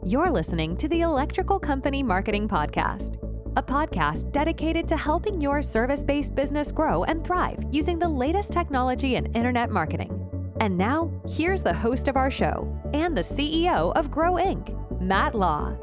You're listening to the Electrical Company Marketing Podcast, a podcast dedicated to helping your service-based business grow and thrive using the latest technology in internet marketing. And now, here's the host of our show and the CEO of Grow Inc., Matt Law.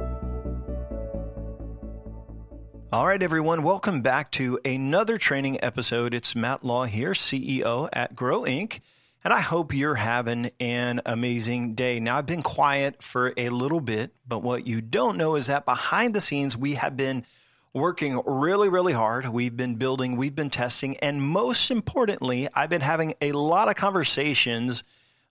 All right, everyone, welcome back to another training episode. It's Matt Law here, CEO at Grow Inc., and I hope you're having an amazing day. Now, I've been quiet for a little bit, but what you don't know is that behind the scenes, we have been working really hard. We've been building, we've been testing, and most importantly, I've been having a lot of conversations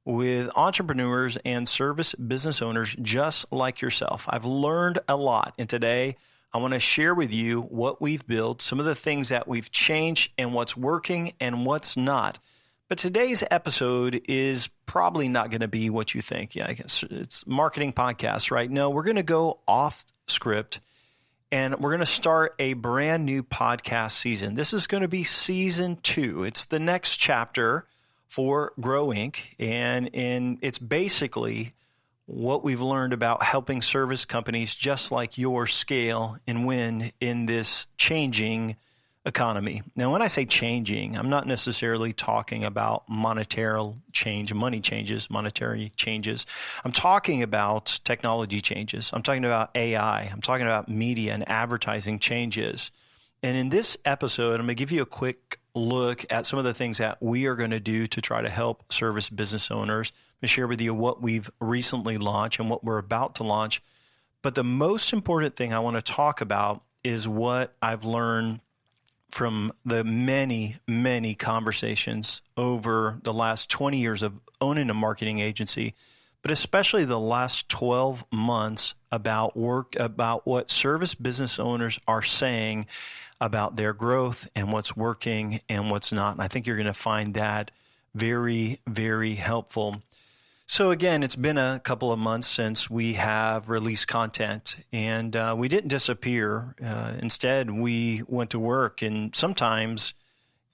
with entrepreneurs and service business owners just like yourself. I've learned a lot, and today I want to share with you what we've built, some of the things that we've changed, and what's working and what's not. But today's episode is probably not going to be what you think. Yeah, I guess it's marketing podcast, right? No, we're going to go off script and we're going to start a brand new podcast season. This is going to be season 2. It's the next chapter for Grow Inc. And it's basically what we've learned about helping service companies just like yours scale and win in this changing economy. Now, when I say changing, I'm not necessarily talking about monetary change, money changes, monetary changes. I'm talking about technology changes. I'm talking about AI. I'm talking about media and advertising changes. And in this episode, I'm going to give you a quick look at some of the things that we are going to do to try to help service business owners. I'm going to share with you what we've recently launched and what we're about to launch. But the most important thing I want to talk about is what I've learned from the many conversations over the last 20 years of owning a marketing agency, but especially the last 12 months about what service business owners are saying about their growth and what's working and what's not. And I think you're going to find that very helpful. So again, it's been a couple of months since we have released content, and we didn't disappear. Instead, we went to work, and sometimes,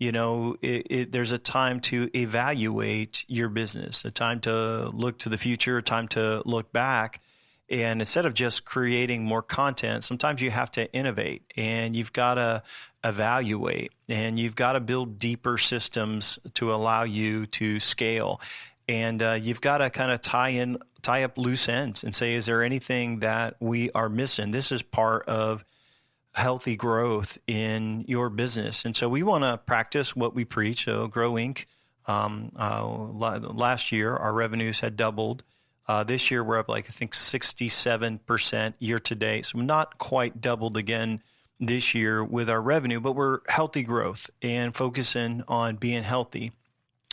there's a time to evaluate your business, a time to look to the future, a time to look back. And instead of just creating more content, sometimes you have to innovate, and you've got to evaluate, and you've got to build deeper systems to allow you to scale. And you've got to kind of tie up loose ends and say, is there anything that we are missing? This is part of healthy growth in your business. And so we want to practice what we preach. So Grow Inc. Last year, our revenues had doubled. This year, we're up I think 67% year to date. So not quite doubled again this year with our revenue, but we're healthy growth and focusing on being healthy.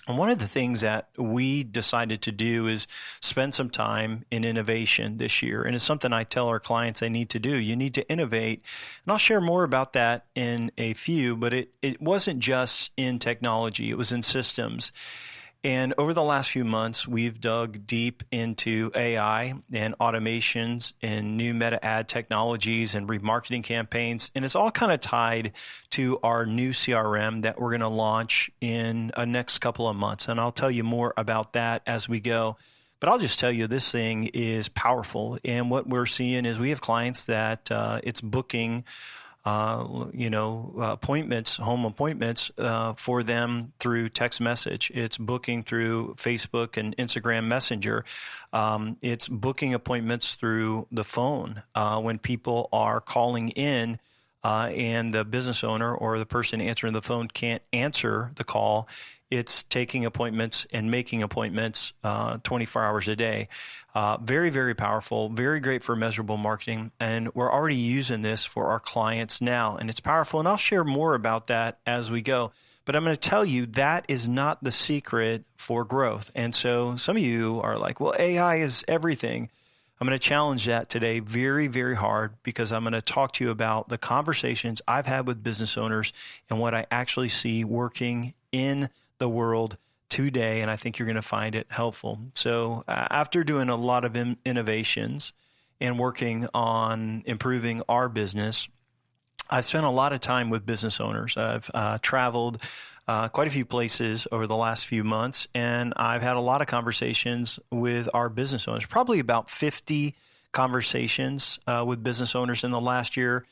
And one of the things that we decided to do is spend some time in innovation this year. And it's something I tell our clients they need to do. You need to innovate. And I'll share more about that in a few, but it wasn't just in technology. It was in systems. And over the last few months, we've dug deep into AI and automations and new meta ad technologies and remarketing campaigns. And it's all kind of tied to our new CRM that we're going to launch in the next couple of months. And I'll tell you more about that as we go. But I'll just tell you this thing is powerful. And what we're seeing is we have clients that it's booking appointments, home appointments for them through text message. It's booking through Facebook and Instagram Messenger. It's booking appointments through the phone when people are calling in and the business owner or the person answering the phone can't answer the call. It's taking appointments and making appointments 24 hours a day. Very powerful, very great for measurable marketing. And we're already using this for our clients now. And it's powerful. And I'll share more about that as we go. But I'm going to tell you that is not the secret for growth. And so some of you are like, well, AI is everything. I'm going to challenge that today very hard because I'm going to talk to you about the conversations I've had with business owners and what I actually see working in the world today, and I think you're going to find it helpful. So after doing a lot of innovations and working on improving our business, I've spent a lot of time with business owners. I've traveled quite a few places over the last few months, and I've had a lot of conversations with our business owners, probably about 50 conversations with business owners in the last year.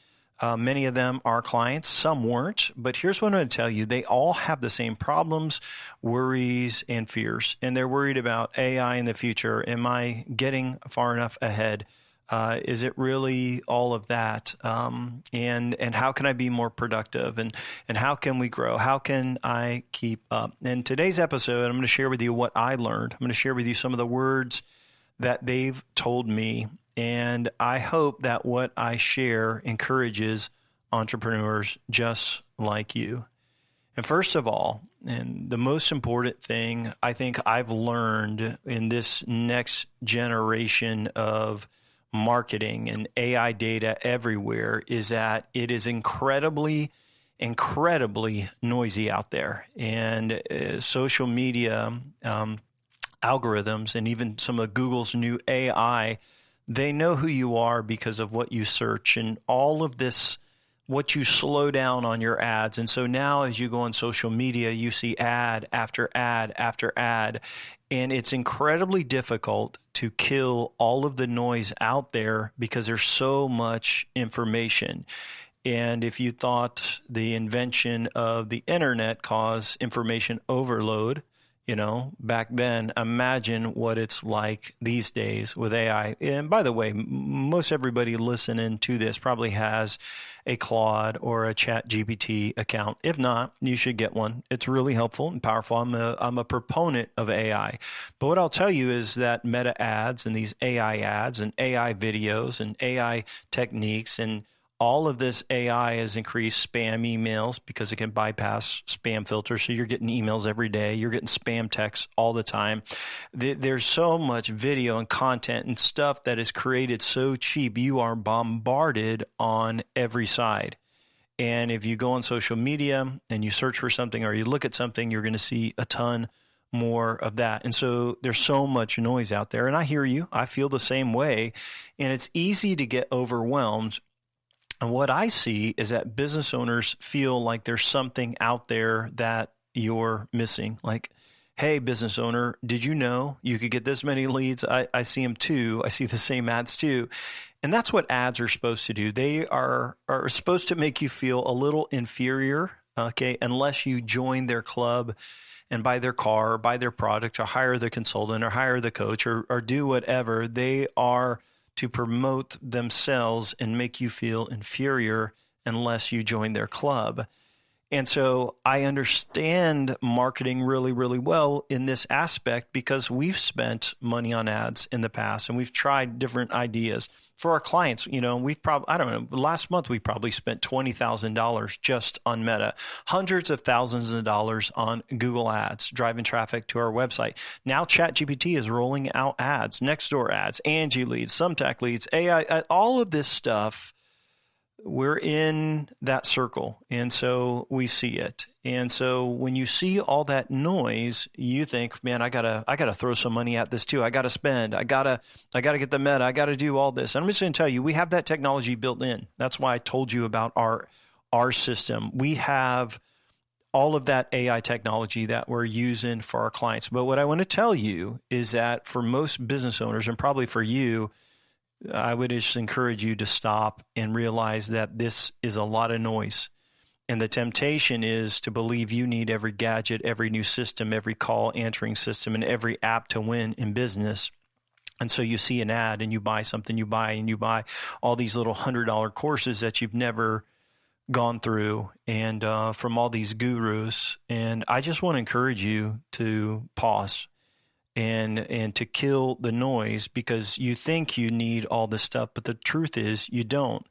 Many of them are clients, some weren't. But here's what I'm going to tell you. They all have the same problems, worries, and fears. And they're worried about AI in the future. Am I getting far enough ahead? Is it really all of that? And how can I be more productive? And how can we grow? How can I keep up? In today's episode, I'm going to share with you what I learned. I'm going to share with you some of the words that they've told me. And I hope that what I share encourages entrepreneurs just like you. And first of all, and the most important thing I think I've learned in this next generation of marketing and AI data everywhere is that it is incredibly noisy out there. And social media algorithms and even some of Google's new AI, they know who you are because of what you search and all of this, what you slow down on your ads. And so now as you go on social media, you see ad after ad after ad. And it's incredibly difficult to kill all of the noise out there because there's so much information. And if you thought the invention of the internet caused information overload, back then, imagine what it's like these days with AI. And by the way, most everybody listening to this probably has a Claude or a Chat GPT account. If not, you should get one. It's really helpful and powerful. I'm a proponent of AI. But what I'll tell you is that meta ads and these AI ads and AI videos and AI techniques and all of this AI has increased spam emails because it can bypass spam filters. So you're getting emails every day. You're getting spam texts all the time. There's so much video and content and stuff that is created so cheap. You are bombarded on every side. And if you go on social media and you search for something or you look at something, you're going to see a ton more of that. And so there's so much noise out there. And I hear you. I feel the same way. And it's easy to get overwhelmed. And what I see is that business owners feel like there's something out there that you're missing. Like, hey, business owner, did you know you could get this many leads? I see them too. I see the same ads too. And that's what ads are supposed to do. They are supposed to make you feel a little inferior, okay, unless you join their club and buy their car or buy their product or hire the consultant or hire the coach or do whatever. They are to promote themselves and make you feel inferior unless you join their club. And so I understand marketing really, really well in this aspect because we've spent money on ads in the past and we've tried different ideas for our clients. We've probably, last month we probably spent $20,000 just on Meta, hundreds of thousands of dollars on Google ads, driving traffic to our website. Now ChatGPT is rolling out ads, Nextdoor ads, Angie leads, Thumbtack leads, AI, all of this stuff. We're in that circle, and so we see it. And so when you see all that noise, you think, man, I gotta throw some money at this too. I gotta spend. I gotta get the Meta. I gotta do all this. And I'm just gonna tell you, we have that technology built in. That's why I told you about our system. We have all of that AI technology that we're using for our clients. But what I want to tell you is that for most business owners, and probably for you, I would just encourage you to stop and realize that this is a lot of noise. And the temptation is to believe you need every gadget, every new system, every call answering system, and every app to win in business. And so you see an ad and you buy something, you buy all these little $100 courses that you've never gone through and from all these gurus. And I just want to encourage you to pause and to kill the noise because you think you need all this stuff, but the truth is you don't.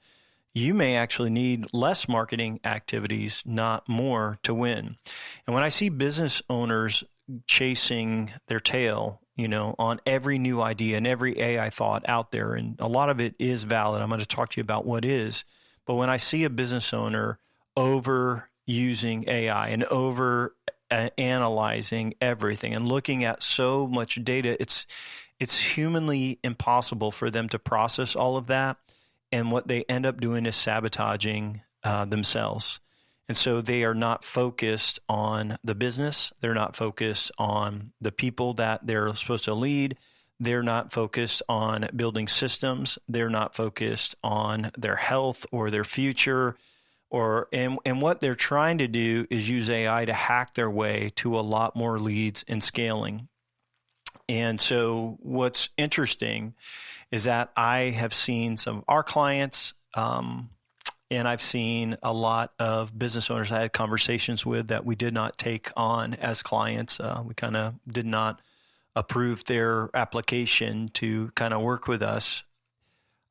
You may actually need less marketing activities, not more, to win. And when I see business owners chasing their tail, on every new idea and every AI thought out there, and a lot of it is valid. I'm going to talk to you about what is. But when I see a business owner overusing AI and over analyzing everything and looking at so much data, it's humanly impossible for them to process all of that. And what they end up doing is sabotaging themselves. And so they are not focused on the business. They're not focused on the people that they're supposed to lead. They're not focused on building systems. They're not focused on their health or their future. And what they're trying to do is use AI to hack their way to a lot more leads and scaling. And so what's interesting is that I have seen some of our clients, and I've seen a lot of business owners I had conversations with that we did not take on as clients. We kind of did not approve their application to kind of work with us.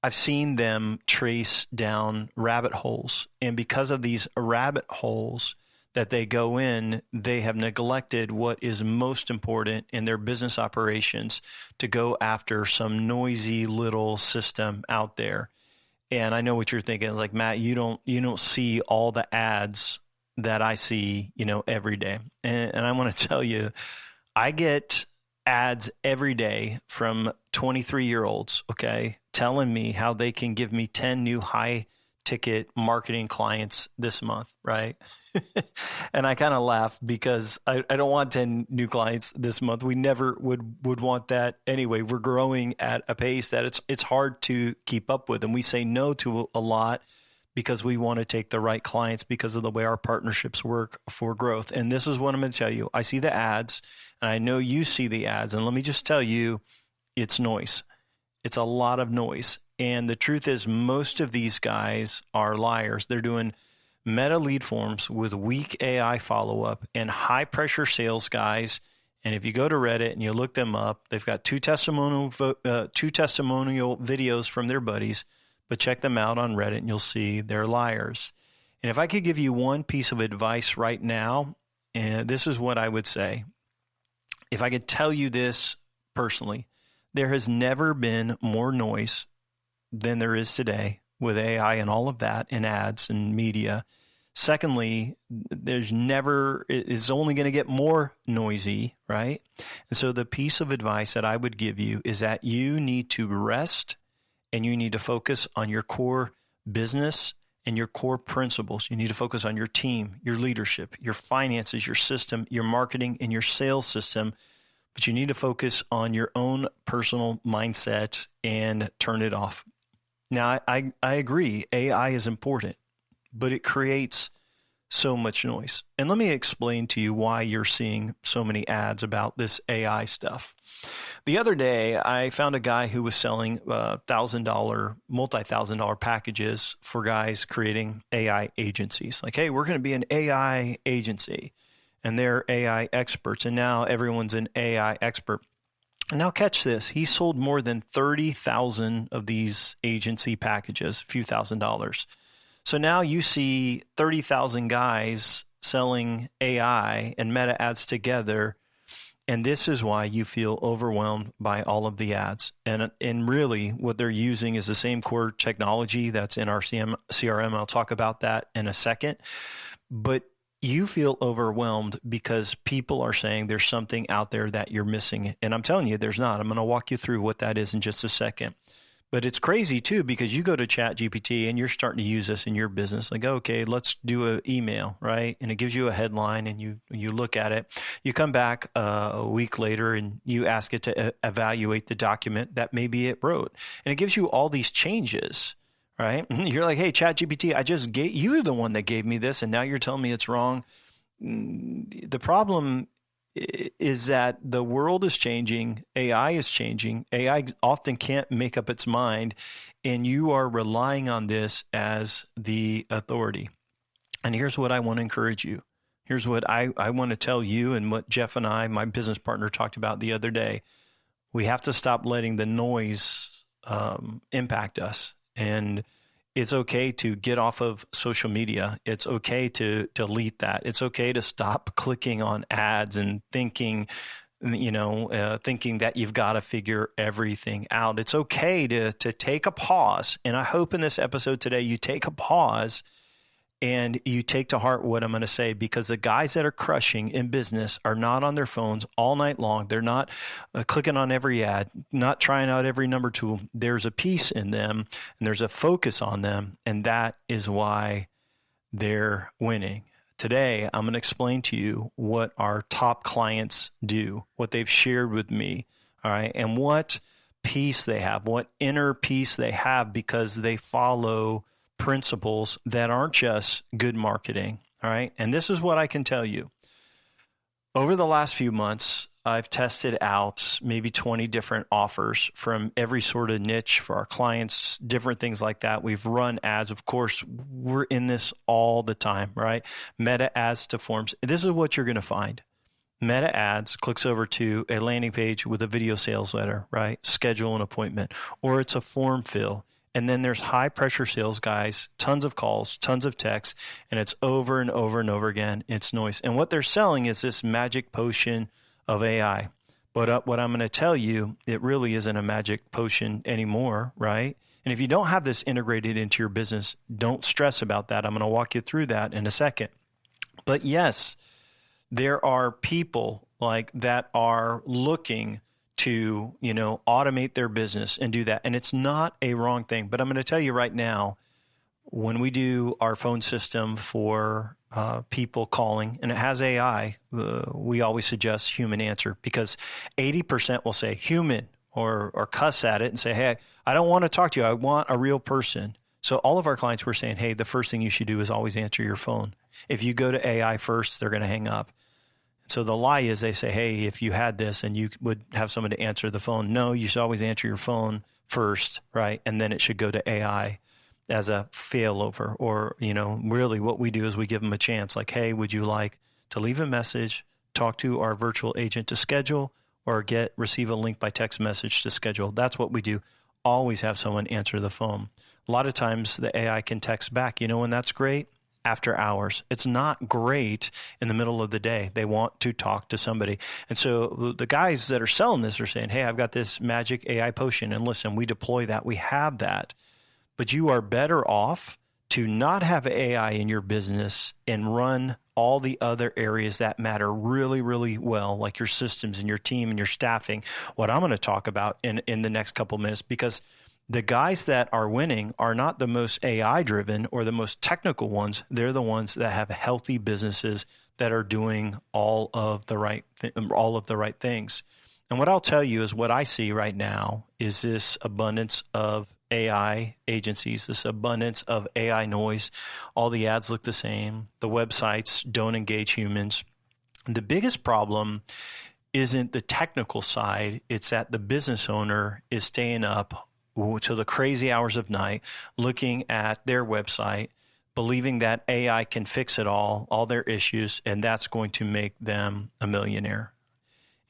I've seen them trace down rabbit holes. And because of these rabbit holes that they go in, they have neglected what is most important in their business operations to go after some noisy little system out there. And I know what you're thinking, like, Matt, you don't see all the ads that I see, every day. And I want to tell you, I get ads every day from 23-year-olds, okay, telling me how they can give me 10 new high ticket marketing clients this month, right? And I kind of laugh because I don't want 10 new clients this month. We never would want that anyway. We're growing at a pace that it's hard to keep up with. And we say no to a lot because we want to take the right clients because of the way our partnerships work for growth. And this is what I'm going to tell you. I see the ads, and I know you see the ads. And let me just tell you, it's noise. It's a lot of noise. And the truth is, most of these guys are liars. They're doing meta lead forms with weak AI follow-up and high-pressure sales guys. And if you go to Reddit and you look them up, they've got two testimonial videos from their buddies, but check them out on Reddit and you'll see they're liars. And if I could give you one piece of advice right now, and this is what I would say. If I could tell you this personally, there has never been more noise than there is today with AI and all of that in ads and media. Secondly, it's only going to get more noisy, right? And so the piece of advice that I would give you is that you need to rest and you need to focus on your core business and your core principles. You need to focus on your team, your leadership, your finances, your system, your marketing, and your sales system. But you need to focus on your own personal mindset and turn it off. Now, I agree, AI is important, but it creates so much noise. And let me explain to you why you're seeing so many ads about this AI stuff. The other day, I found a guy who was selling multi-$1,000 packages for guys creating AI agencies. Like, hey, we're going to be an AI agency, and they're AI experts, and now everyone's an AI expert. Now catch this, he sold more than 30,000 of these agency packages, a few $1,000s. So now you see 30,000 guys selling AI and meta ads together, and this is why you feel overwhelmed by all of the ads. And really what they're using is the same core technology that's in our CRM. I'll talk about that in a second. But you feel overwhelmed because people are saying there's something out there that you're missing. And I'm telling you, there's not. I'm going to walk you through what that is in just a second. But it's crazy too, because you go to ChatGPT and you're starting to use this in your business. Like, okay, let's do an email, right? And it gives you a headline and you look at it. You come back a week later and you ask it to evaluate the document that maybe it wrote. And it gives you all these changes. Right? You're like, hey, ChatGPT, you're the one that gave me this, and now you're telling me it's wrong. The problem is that the world is changing. AI is changing. AI often can't make up its mind, and you are relying on this as the authority. And here's what I want to encourage you. Here's what I want to tell you and what Jeff and I, my business partner, talked about the other day. We have to stop letting the noise impact us. And it's okay to get off of social media. It's okay to delete that. It's okay to stop clicking on ads and thinking that you've got to figure everything out. It's okay to take a pause. And I hope in this episode today, you take a pause and you take to heart what I'm going to say, because the guys that are crushing in business are not on their phones all night long. They're not clicking on every ad, not trying out every number tool. There's a piece in them and there's a focus on them, and that is why they're winning. Today, I'm going to explain to you what our top clients do, what they've shared with me, All right. And what peace they have, what inner peace they have because they follow principles that aren't just good marketing. All right. And this is what I can tell you. Over the last few months, I've tested out maybe 20 different offers from every sort of niche for our clients, different things like that. We've run ads. Of course, we're in this all the time, right? Meta ads to forms. This is what you're going to find. Meta ads clicks over to a landing page with a video sales letter, right? Schedule an appointment, or it's a form fill. And then there's high pressure sales guys, tons of calls, tons of texts, and it's over and over and over again. It's noise. And what they're selling is this magic potion of AI. But what I'm going to tell you, it really isn't a magic potion anymore, right? And if you don't have this integrated into your business, don't stress about that. I'm going to walk you through that in a second. But yes, there are people like that are looking to, automate their business and do that. And it's not a wrong thing. But I'm going to tell you right now, when we do our phone system for people calling and it has AI, we always suggest human answer because 80% will say human or cuss at it and say, hey, I don't want to talk to you. I want a real person. So all of our clients were saying, hey, the first thing you should do is always answer your phone. If you go to AI first, they're going to hang up. So the lie is they say, hey, if you had this and you would have someone to answer the phone. No, you should always answer your phone first, right? And then it should go to AI as a failover. Or, really what we do is we give them a chance like, hey, would you like to leave a message, talk to our virtual agent to schedule, or receive a link by text message to schedule? That's what we do. Always have someone answer the phone. A lot of times the AI can text back, and that's great. After hours. It's not great in the middle of the day. They want to talk to somebody. And so the guys that are selling this are saying, hey, I've got this magic AI potion. And listen, we deploy that. We have that. But you are better off to not have AI in your business and run all the other areas that matter really, really well, like your systems and your team and your staffing, what I'm going to talk about in the next couple minutes, because the guys that are winning are not the most AI driven or the most technical ones. They're the ones that have healthy businesses that are doing all of the right things. And what I'll tell you is what I see right now is this abundance of AI agencies, this abundance of AI noise. All the ads look the same. The websites don't engage humans. The biggest problem isn't the technical side. It's that the business owner is staying up to the crazy hours of night, looking at their website, believing that AI can fix it all their issues, and that's going to make them a millionaire.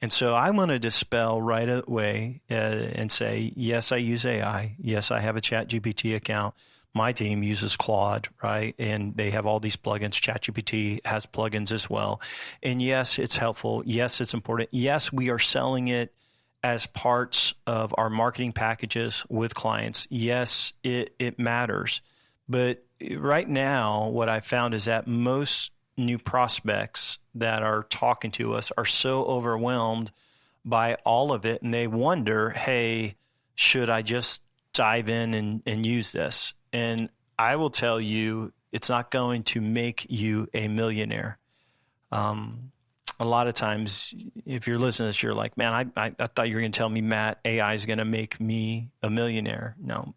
And so I want to dispel right away and say, yes, I use AI. Yes, I have a ChatGPT account. My team uses Claude, right? And they have all these plugins. ChatGPT has plugins as well. And yes, it's helpful. Yes, it's important. Yes, we are selling it as parts of our marketing packages with clients. Yes, it matters. But right now, what I found is that most new prospects that are talking to us are so overwhelmed by all of it, and they wonder, hey, should I just dive in and use this? And I will tell you, it's not going to make you a millionaire. A lot of times, if you're listening to this, you're like, man, I thought you were going to tell me, Matt, AI is going to make me a millionaire. No,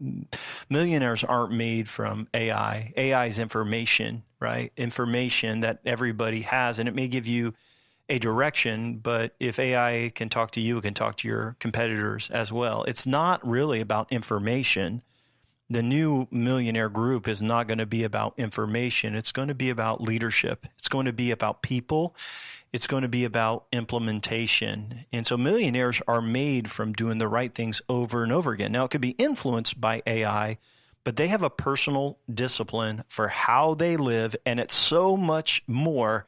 millionaires aren't made from AI. AI is information, right? Information that everybody has, and it may give you a direction, but if AI can talk to you, it can talk to your competitors as well. It's not really about information. The new millionaire group is not going to be about information. It's going to be about leadership. It's going to be about people. It's going to be about implementation. And so millionaires are made from doing the right things over and over again. Now, it could be influenced by AI, but they have a personal discipline for how they live, and it's so much more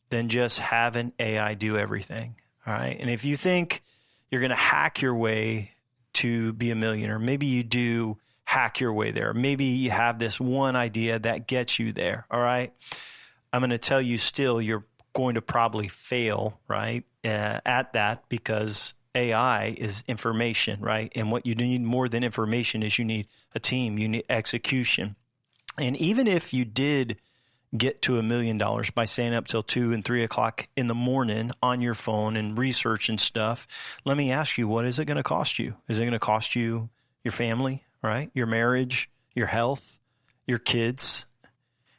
than just having AI do everything. All right. And if you think you're going to hack your way to be a millionaire, maybe you do hack your way there. Maybe you have this one idea that gets you there. All right. I'm going to tell you still, you're going to probably fail, right, at that, because AI is information, right? And what you need more than information is you need a team, you need execution. And even if you did get to $1 million by staying up till 2 and 3 o'clock in the morning on your phone and research and stuff. Let me ask you, what is it going to cost you? Is it going to cost you your family, right? Your marriage, your health, your kids?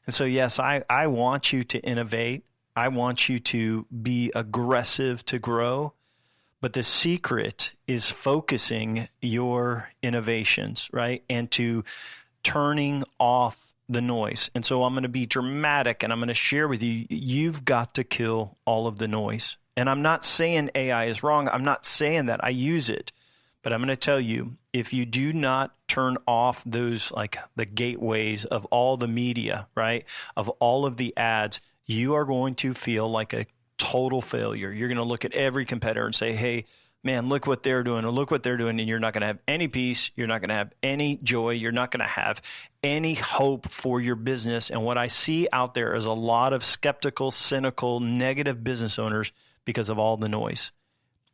And so, yes, I want you to innovate. I want you to be aggressive to grow. But the secret is focusing your innovations, right? And to turning off the noise. And so I'm going to be dramatic and I'm going to share with you, you've got to kill all of the noise. And I'm not saying AI is wrong. I'm not saying that. I use it. But I'm going to tell you, if you do not turn off those, like the gateways of all the media, right, of all of the ads, you are going to feel like a total failure. You're going to look at every competitor and say, hey, man, look what they're doing, or look what they're doing. And you're not going to have any peace. You're not going to have any joy. You're not going to have any hope for your business. And what I see out there is a lot of skeptical, cynical, negative business owners because of all the noise.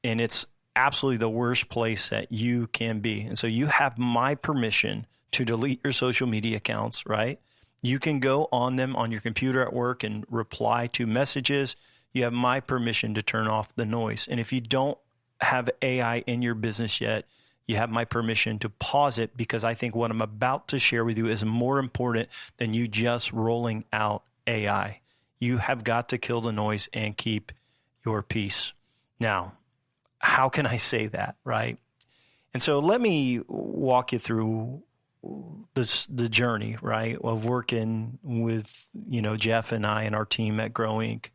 And it's absolutely the worst place that you can be. And so you have my permission to delete your social media accounts, right? You can go on them on your computer at work and reply to messages. You have my permission to turn off the noise. And if you don't have AI in your business yet, you have my permission to pause it, because I think what I'm about to share with you is more important than you just rolling out AI. You have got to kill the noise and keep your peace. Now, how can I say that, right? And so let me walk you through the journey, right, of working with, Jeff and I and our team at Grow Inc.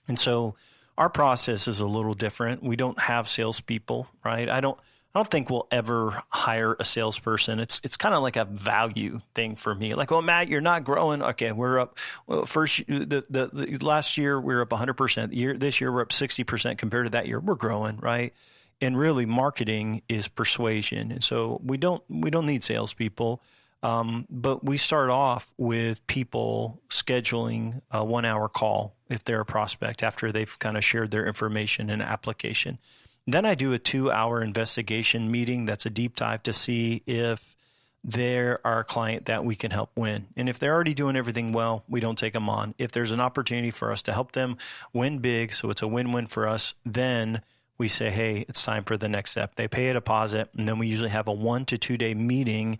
And so our process is a little different. We don't have salespeople, right? I don't think we'll ever hire a salesperson. It's kind of like a value thing for me. Like, well, Matt, you're not growing. Okay, we're up. Well, the last year we were up 100%. This year we're up 60% compared to that year. We're growing, right? And really, marketing is persuasion, and so we don't need salespeople. But we start off with people scheduling a 1-hour call if they're a prospect after they've kind of shared their information and application. Then I do a 2-hour investigation meeting that's a deep dive to see if they're our client that we can help win. And if they're already doing everything well, we don't take them on. If there's an opportunity for us to help them win big, so it's a win-win for us, then we say, hey, it's time for the next step. They pay a deposit, and then we usually have a 1 to 2 day meeting,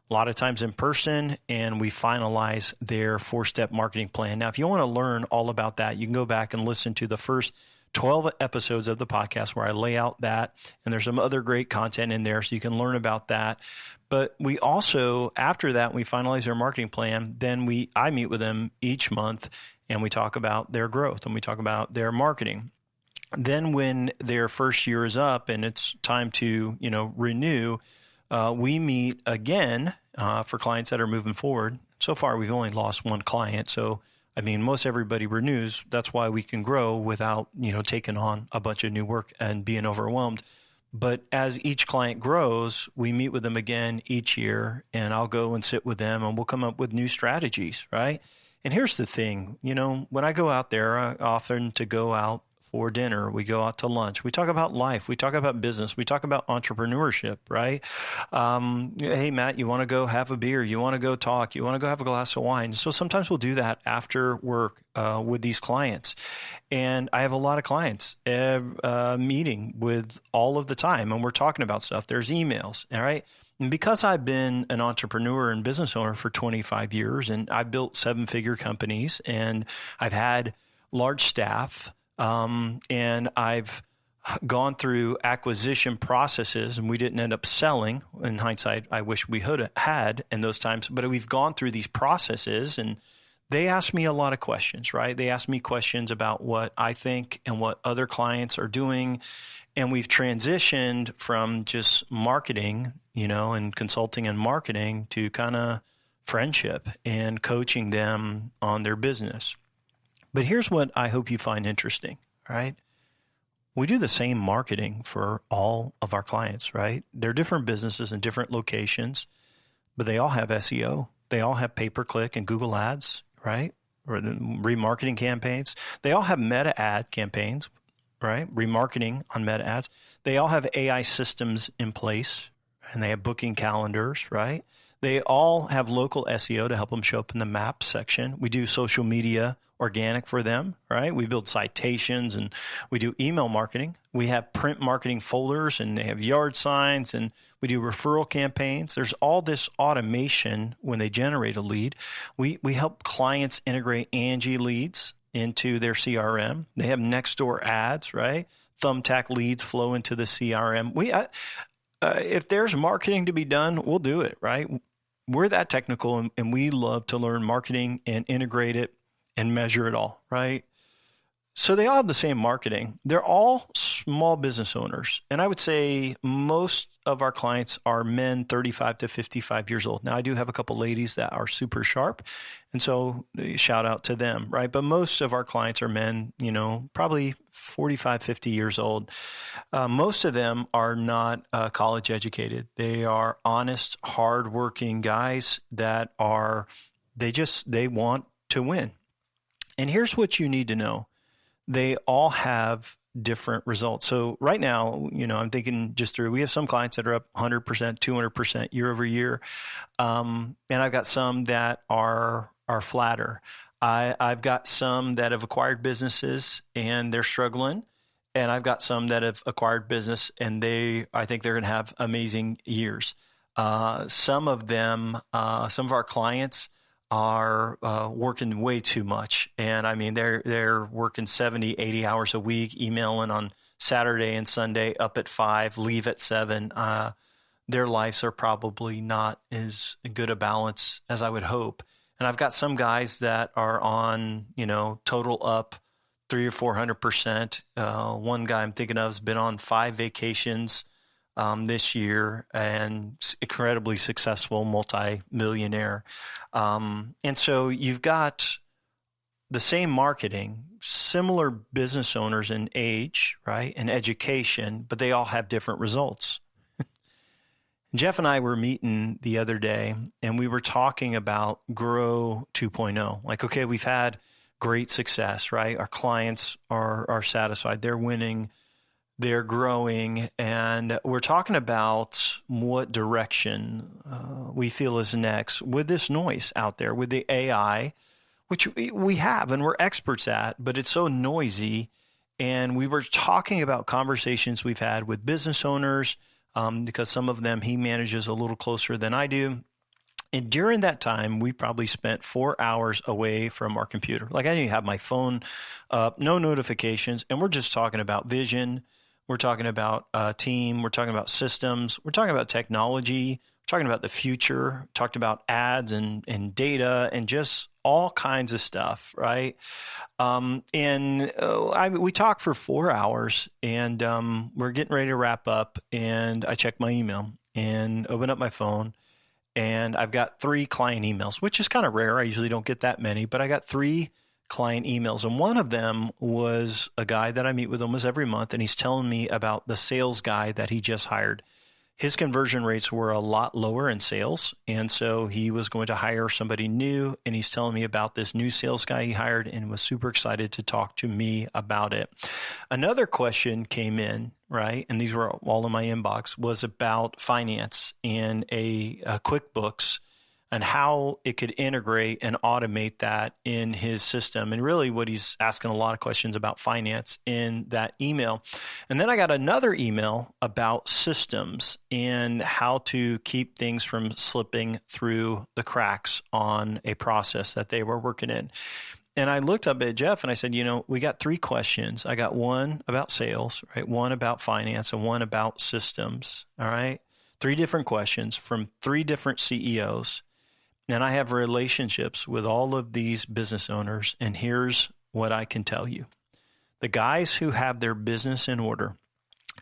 a lot of times in person, and we finalize their 4-step marketing plan. Now, if you want to learn all about that, you can go back and listen to the first 12 episodes of the podcast where I lay out that, and there's some other great content in there so you can learn about that. But we also, after that, we finalize their marketing plan, then I meet with them each month, and we talk about their growth, and we talk about their marketing. Then when their first year is up and it's time to, renew, we meet again for clients that are moving forward. So far, we've only lost one client. So, most everybody renews. That's why we can grow without, taking on a bunch of new work and being overwhelmed. But as each client grows, we meet with them again each year, and I'll go and sit with them and we'll come up with new strategies, right? And here's the thing, when I go out there, I often to go out for dinner, we go out to lunch, we talk about life, we talk about business, we talk about entrepreneurship, right? Hey, Matt, you want to go have a beer? You want to go talk? You want to go have a glass of wine? So sometimes we'll do that after work with these clients. And I have a lot of clients meeting with all of the time, and we're talking about stuff. There's emails, all right? And because I've been an entrepreneur and business owner for 25 years, and I've built 7-figure companies, and I've had large staff, and I've gone through acquisition processes, and we didn't end up selling. In hindsight, I wish we had in those times, but we've gone through these processes, and they ask me a lot of questions, right? They ask me questions about what I think and what other clients are doing. And we've transitioned from just marketing, and consulting and marketing to kind of friendship and coaching them on their business. But here's what I hope you find interesting, right? We do the same marketing for all of our clients, right? They're different businesses in different locations, but they all have SEO. They all have pay-per-click and Google Ads, right? Or the remarketing campaigns. They all have meta ad campaigns, right? Remarketing on meta ads. They all have AI systems in place, and they have booking calendars, right? They all have local SEO to help them show up in the map section. We do social media organic for them, right? We build citations and we do email marketing. We have print marketing folders and they have yard signs, and we do referral campaigns. There's all this automation when they generate a lead. We help clients integrate Angie leads into their CRM. They have Nextdoor ads, right? Thumbtack leads flow into the CRM. If there's marketing to be done, we'll do it, right? We're that technical, and we love to learn marketing and integrate it and measure it all, right? So they all have the same marketing. They're all small business owners. And I would say most of our clients are men 35 to 55 years old. Now, I do have a couple ladies that are super sharp, and so shout out to them, right? But most of our clients are men, probably 45, 50 years old. Most of them are not college educated. They are honest, hardworking guys that they want to win. And here's what you need to know. They all have different results. So right now, I'm thinking we have some clients that are up 100%, 200% year over year. And I've got some that are flatter. I've got some that have acquired businesses and they're struggling. And I've got some that have acquired business and I think they're going to have amazing years. Some of our clients are working way too much. And I mean, they're working 70, 80 hours a week, emailing on Saturday and Sunday, up at 5, leave at 7. Their lives are probably not as good a balance as I would hope. And I've got some guys that are on, total up 300 or 400%. One guy I'm thinking of has been on 5 vacations this year, and incredibly successful, multi-millionaire. And so you've got the same marketing, similar business owners in age, right, and education, but they all have different results. Jeff and I were meeting the other day, and we were talking about Grow 2.0. Like, okay, we've had great success, right? Our clients are satisfied. They're winning. They're growing, and we're talking about what direction we feel is next with this noise out there, with the AI, which we have and we're experts at, but it's so noisy. And we were talking about conversations we've had with business owners, because some of them he manages a little closer than I do. And during that time, we probably spent 4 hours away from our computer. Like, I didn't even have my phone up, no notifications, and we're just talking about vision. We're talking about team. We're talking about systems. We're talking about technology. We're talking about the future. Talked about ads and data and just all kinds of stuff, right? We talked for 4 hours, and we're getting ready to wrap up. And I check my email and open up my phone, and I've got 3 client emails, which is kind of rare. I usually don't get that many, but I got 3 client emails. And one of them was a guy that I meet with almost every month, and he's telling me about the sales guy that he just hired. His conversion rates were a lot lower in sales, and so he was going to hire somebody new, and he's telling me about this new sales guy he hired and was super excited to talk to me about it. Another question came in, right, and these were all in my inbox, was about finance and a QuickBooks and how it could integrate and automate that in his system. And really what he's asking a lot of questions about finance in that email. And then I got another email about systems and how to keep things from slipping through the cracks on a process that they were working in. And I looked up at Jeff and I said, we got 3 questions. I got one about sales, right? One about finance and one about systems. All right. 3 different questions from 3 different CEOs. And I have relationships with all of these business owners. And here's what I can tell you. The guys who have their business in order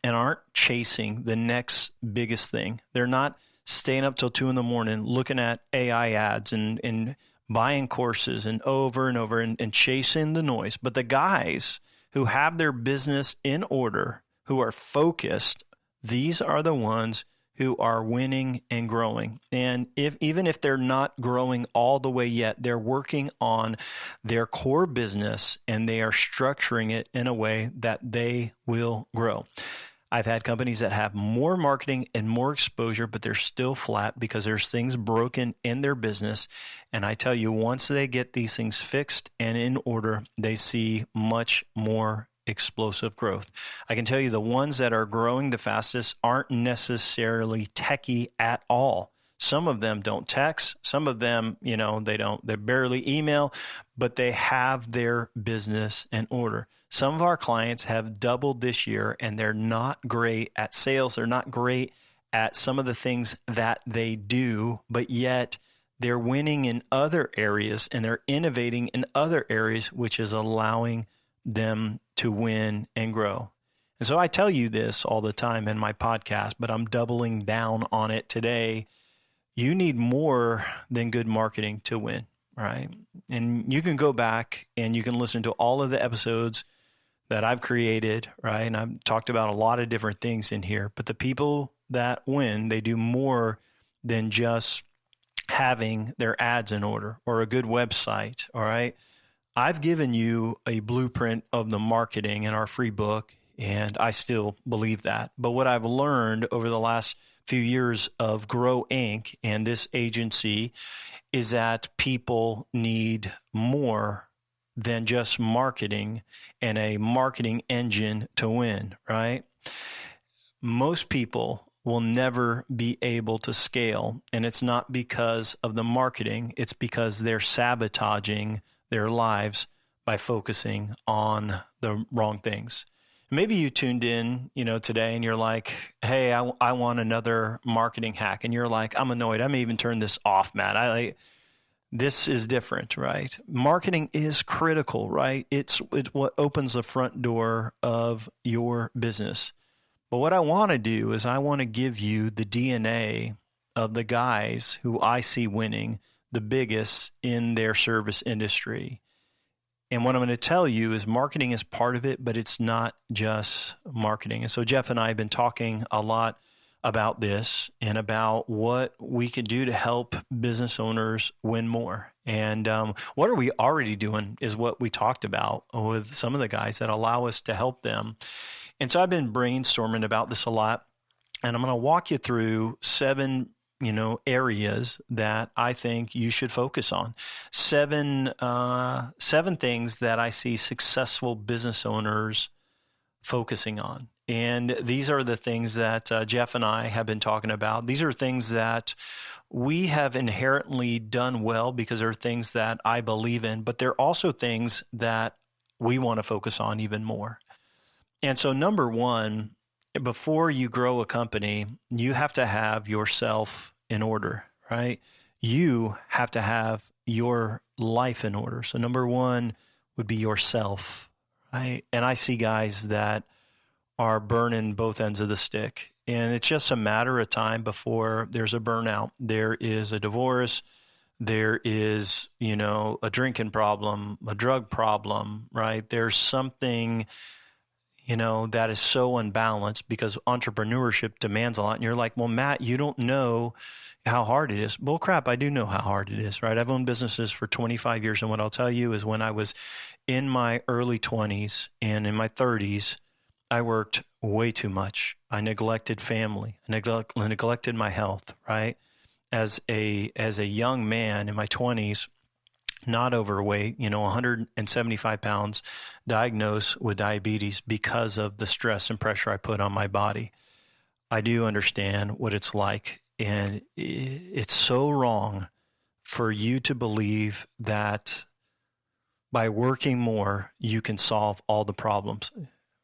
and aren't chasing the next biggest thing, they're not staying up till 2 a.m. looking at AI ads and buying courses and over and chasing the noise. But the guys who have their business in order, who are focused, these are the ones who are winning and growing. And even if they're not growing all the way yet, they're working on their core business and they are structuring it in a way that they will grow. I've had companies that have more marketing and more exposure, but they're still flat because there's things broken in their business. And I tell you, once they get these things fixed and in order, they see much more explosive growth. I can tell you the ones that are growing the fastest aren't necessarily techie at all. Some of them don't text. Some of them, they barely email, but they have their business in order. Some of our clients have doubled this year and they're not great at sales. They're not great at some of the things that they do, but yet they're winning in other areas and they're innovating in other areas, which is allowing them to win and grow. And so I tell you this all the time in my podcast, but I'm doubling down on it today. You need more than good marketing to win, right? And you can go back and you can listen to all of the episodes that I've created, right? And I've talked about a lot of different things in here, but the people that win, they do more than just having their ads in order or a good website, all right? I've given you a blueprint of the marketing in our free book, and I still believe that. But what I've learned over the last few years of Grow Inc. and this agency is that people need more than just marketing and a marketing engine to win, right? Most people will never be able to scale, and it's not because of the marketing, it's because they're sabotaging their lives by focusing on the wrong things. Maybe you tuned in, today and you're like, hey, I want another marketing hack. And you're like, I'm annoyed. I may even turn this off, Matt. This is different, right? Marketing is critical, right? It's what opens the front door of your business. But what I want to do is I want to give you the DNA of the guys who I see winning the biggest in their service industry. And what I'm going to tell you is marketing is part of it, but it's not just marketing. And so Jeff and I have been talking a lot about this and about what we could do to help business owners win more. And what are we already doing is what we talked about with some of the guys that allow us to help them. And so I've been brainstorming about this a lot, and I'm going to walk you through 7 areas that I think you should focus on. 7 things that I see successful business owners focusing on. And these are the things that Jeff and I have been talking about. These are things that we have inherently done well because they're things that I believe in, but they're also things that we want to focus on even more. And so number 1, before you grow a company, you have to have yourself in order, right? You have to have your life in order. So number 1 would be yourself, right? And I see guys that are burning both ends of the stick. And it's just a matter of time before there's a burnout. There is a divorce. There is, a drinking problem, a drug problem, right? There's something that is so unbalanced because entrepreneurship demands a lot. And you're like, well, Matt, you don't know how hard it is. Well, crap, I do know how hard it is, right? I've owned businesses for 25 years. And what I'll tell you is when I was in my early 20s and in my 30s, I worked way too much. I neglected family. I neglected my health, right? As a young man in my 20s, not overweight, 175 pounds, diagnosed with diabetes because of the stress and pressure I put on my body. I do understand what it's like. And it's so wrong for you to believe that by working more, you can solve all the problems,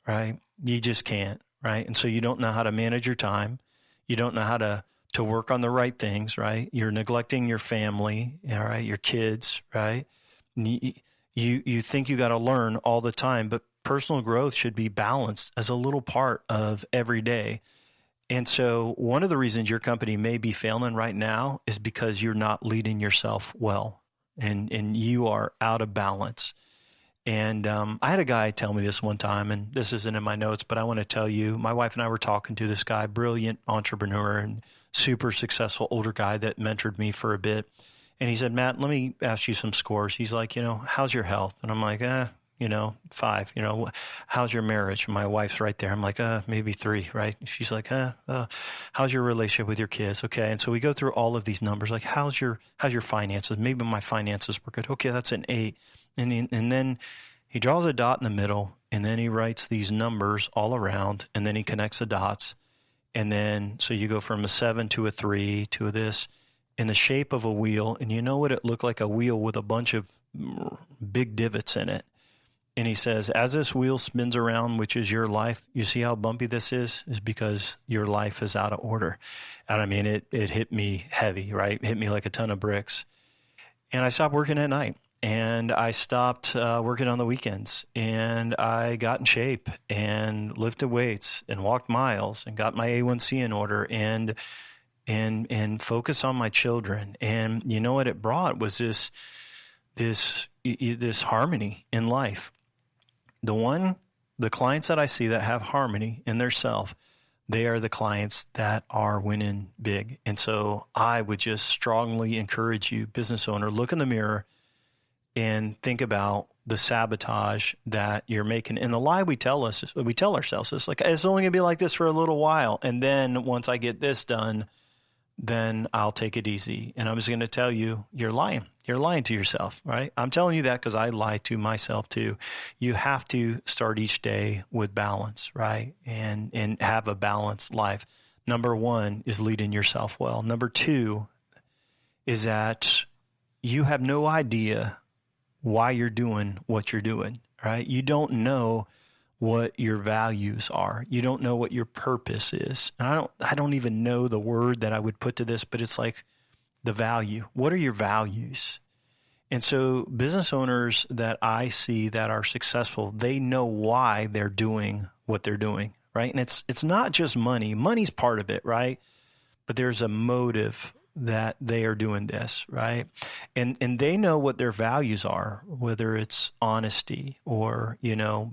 right? You just can't, right? And so you don't know how to manage your time. You don't know how to work on the right things, right? You're neglecting your family, all right, your kids, right? You think you got to learn all the time, but personal growth should be balanced as a little part of every day. And so one of the reasons your company may be failing right now is because you're not leading yourself well and you are out of balance. And I had a guy tell me this one time, and this isn't in my notes, but I want to tell you, my wife and I were talking to this guy, brilliant entrepreneur and super successful older guy that mentored me for a bit. And he said, Matt, let me ask you some scores. He's like, how's your health? And I'm like, 5. How's your marriage? My wife's right there. I'm like, maybe 3, right? She's like, how's your relationship with your kids? Okay. And so we go through all of these numbers, like, how's your finances? Maybe my finances were good. Okay, that's an 8. And then he draws a dot in the middle, and then he writes these numbers all around, and then he connects the dots. And then, so you go from a 7 to a 3 to this in the shape of a wheel. And you know what? It looked like a wheel with a bunch of big divots in it. And he says, as this wheel spins around, which is your life, you see how bumpy this is because your life is out of order. And I mean, it hit me heavy, right? It hit me like a ton of bricks. And I stopped working at night. And I stopped working on the weekends, and I got in shape and lifted weights and walked miles and got my A1C in order and focused on my children. And you know what it brought was this harmony in life. The clients that I see that have harmony in their self, they are the clients that are winning big. And so I would just strongly encourage you, business owner, look in the mirror and think about the sabotage that you're making. And the lie we tell ourselves is like, it's only gonna be like this for a little while. And then once I get this done, then I'll take it easy. And I'm just gonna tell you, you're lying. You're lying to yourself, right? I'm telling you that because I lie to myself too. You have to start each day with balance, right? And have a balanced life. Number 1 is leading yourself well. Number 2 is that you have no idea why you're doing what you're doing, right? You don't know what your values are. You don't know what your purpose is. And I don't even know the word that I would put to this, but it's like the value. What are your values? And so business owners that I see that are successful, they know why they're doing what they're doing, right? And it's not just money. Money's part of it, right? But there's a motive that they are doing this, right? And they know what their values are, whether it's honesty or,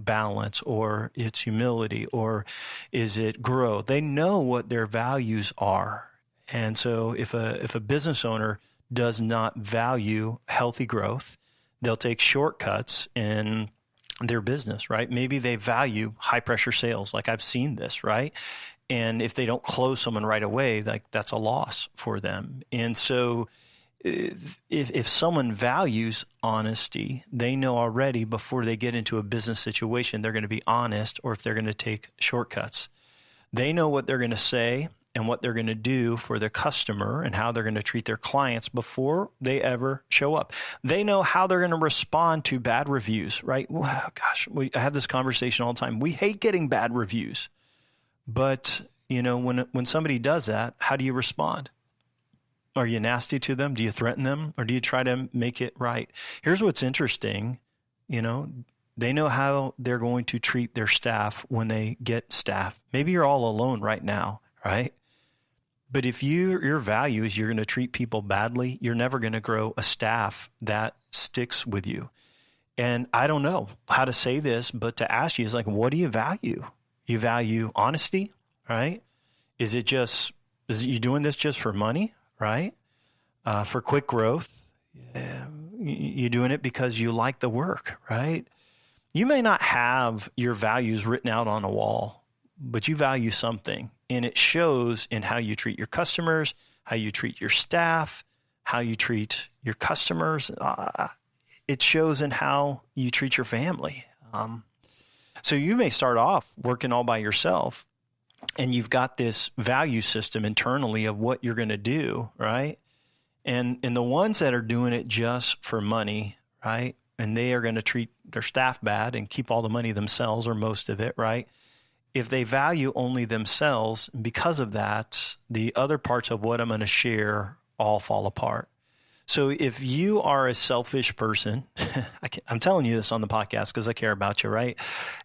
balance, or it's humility, or is it growth. They know what their values are. And so if a business owner does not value healthy growth, they'll take shortcuts in their business, right? Maybe they value high pressure sales. Like I've seen this, right? And if they don't close someone right away, like that's a loss for them. And so if someone values honesty, they know already before they get into a business situation, they're going to be honest, or if they're going to take shortcuts. They know what they're going to say and what they're going to do for their customer and how they're going to treat their clients before they ever show up. They know how they're going to respond to bad reviews, right? Well, gosh, I have this conversation all the time. We hate getting bad reviews. But, when somebody does that, how do you respond? Are you nasty to them? Do you threaten them? Or do you try to make it right? Here's what's interesting. They know how they're going to treat their staff when they get staff. Maybe you're all alone right now, right? But if your value is you're going to treat people badly, you're never going to grow a staff that sticks with you. And I don't know how to say this, but to ask you is like, what do you value? You value honesty, right? Is you doing this just for money, right? For quick growth? You're doing it because you like the work, right? You may not have your values written out on a wall, but you value something. And it shows in how you treat your customers, how you treat your staff, how you treat your customers. It shows in how you treat your family. So you may start off working all by yourself, and you've got this value system internally of what you're going to do, right? And the ones that are doing it just for money, right? And they are going to treat their staff bad and keep all the money themselves or most of it, right? If they value only themselves, because of that, the other parts of what I'm going to share all fall apart. So if you are a selfish person, I'm telling you this on the podcast because I care about you, right?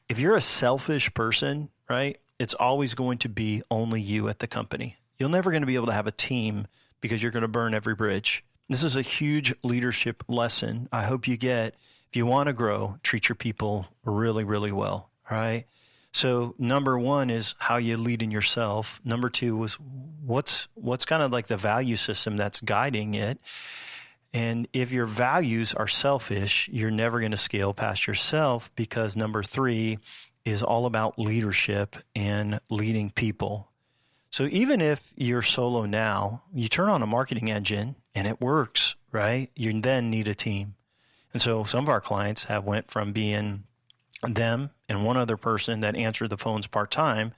If you're a selfish person, right, it's always going to be only you at the company. You're never going to be able to have a team because you're going to burn every bridge. This is a huge leadership lesson I hope you get. If you want to grow, treat your people really, really well, all right? So number 1 is how you lead in yourself. Number 2 was what's kind of like the value system that's guiding it. And if your values are selfish, you're never going to scale past yourself, because number 3 is all about leadership and leading people. So even if you're solo now, you turn on a marketing engine and it works, right? You then need a team. And so some of our clients have went from being them and one other person that answered the phones part-time,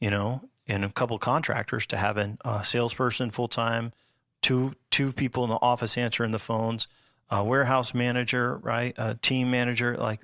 and a couple contractors, to having a salesperson full-time, two people in the office answering the phones, a warehouse manager, right? A team manager. Like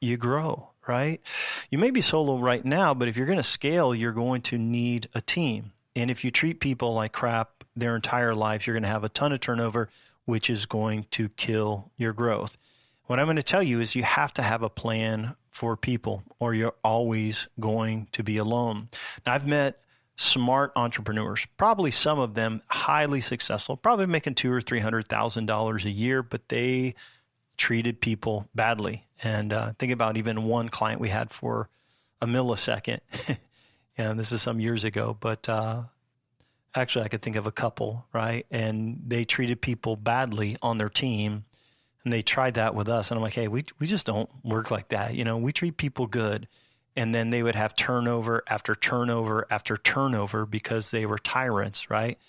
you grow, right? You may be solo right now, but if you're going to scale, you're going to need a team. And if you treat people like crap their entire life, you're going to have a ton of turnover, which is going to kill your growth. What I'm going to tell you is you have to have a plan for people, or you're always going to be alone. Now, I've met smart entrepreneurs, probably some of them highly successful, probably making $200,000 or $300,000 a year, but they treated people badly. And think about even one client we had for a millisecond. And this is some years ago, but actually I could think of a couple, right? And they treated people badly on their team. And they tried that with us. And I'm like, hey, we just don't work like that. We treat people good. And then they would have turnover after turnover after turnover because they were tyrants, right?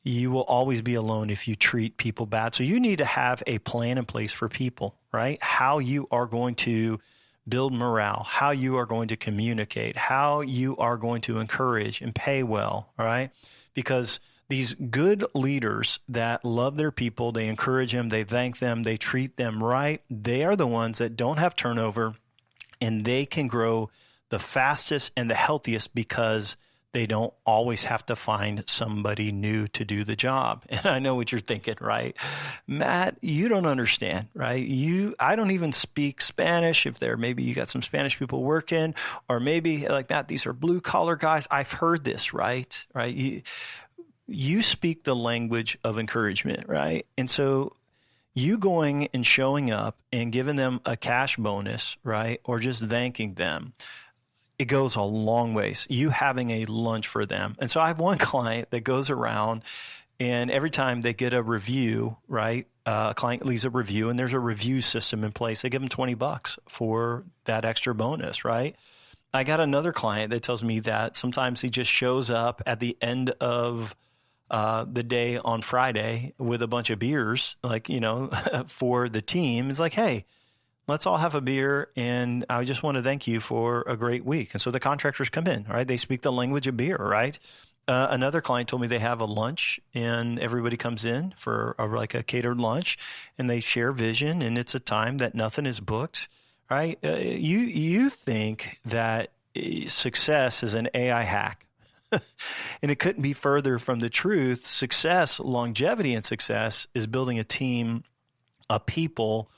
You will always be alone if you treat people bad. So you need to have a plan in place for people, right? How you are going to build morale, how you are going to communicate, how you are going to encourage and pay well, all right? Because these good leaders that love their people, they encourage them, they thank them, they treat them right, they are the ones that don't have turnover, and they can grow the fastest and the healthiest because they don't always have to find somebody new to do the job. And I know what you're thinking, right? Matt, you don't understand, right? I don't even speak Spanish. If maybe you got some Spanish people working, or maybe like, Matt, these are blue collar guys. I've heard this, right? Right? You speak the language of encouragement, right? And so you going and showing up and giving them a cash bonus, right? Or just thanking them, it goes a long ways. You having a lunch for them. And so I have one client that goes around, and every time they get a review, right? A client leaves a review, and there's a review system in place. They give them $20 for that extra bonus, right? I got another client that tells me that sometimes he just shows up at the end of the day on Friday with a bunch of beers, for the team. It's like, hey, let's all have a beer, and I just want to thank you for a great week. And so the contractors come in, right? They speak the language of beer, right? Another client told me they have a lunch, and everybody comes in for a catered lunch, and they share vision, and it's a time that nothing is booked, right? You think that success is an AI hack. And it couldn't be further from the truth. Success, longevity and success, is building a team of people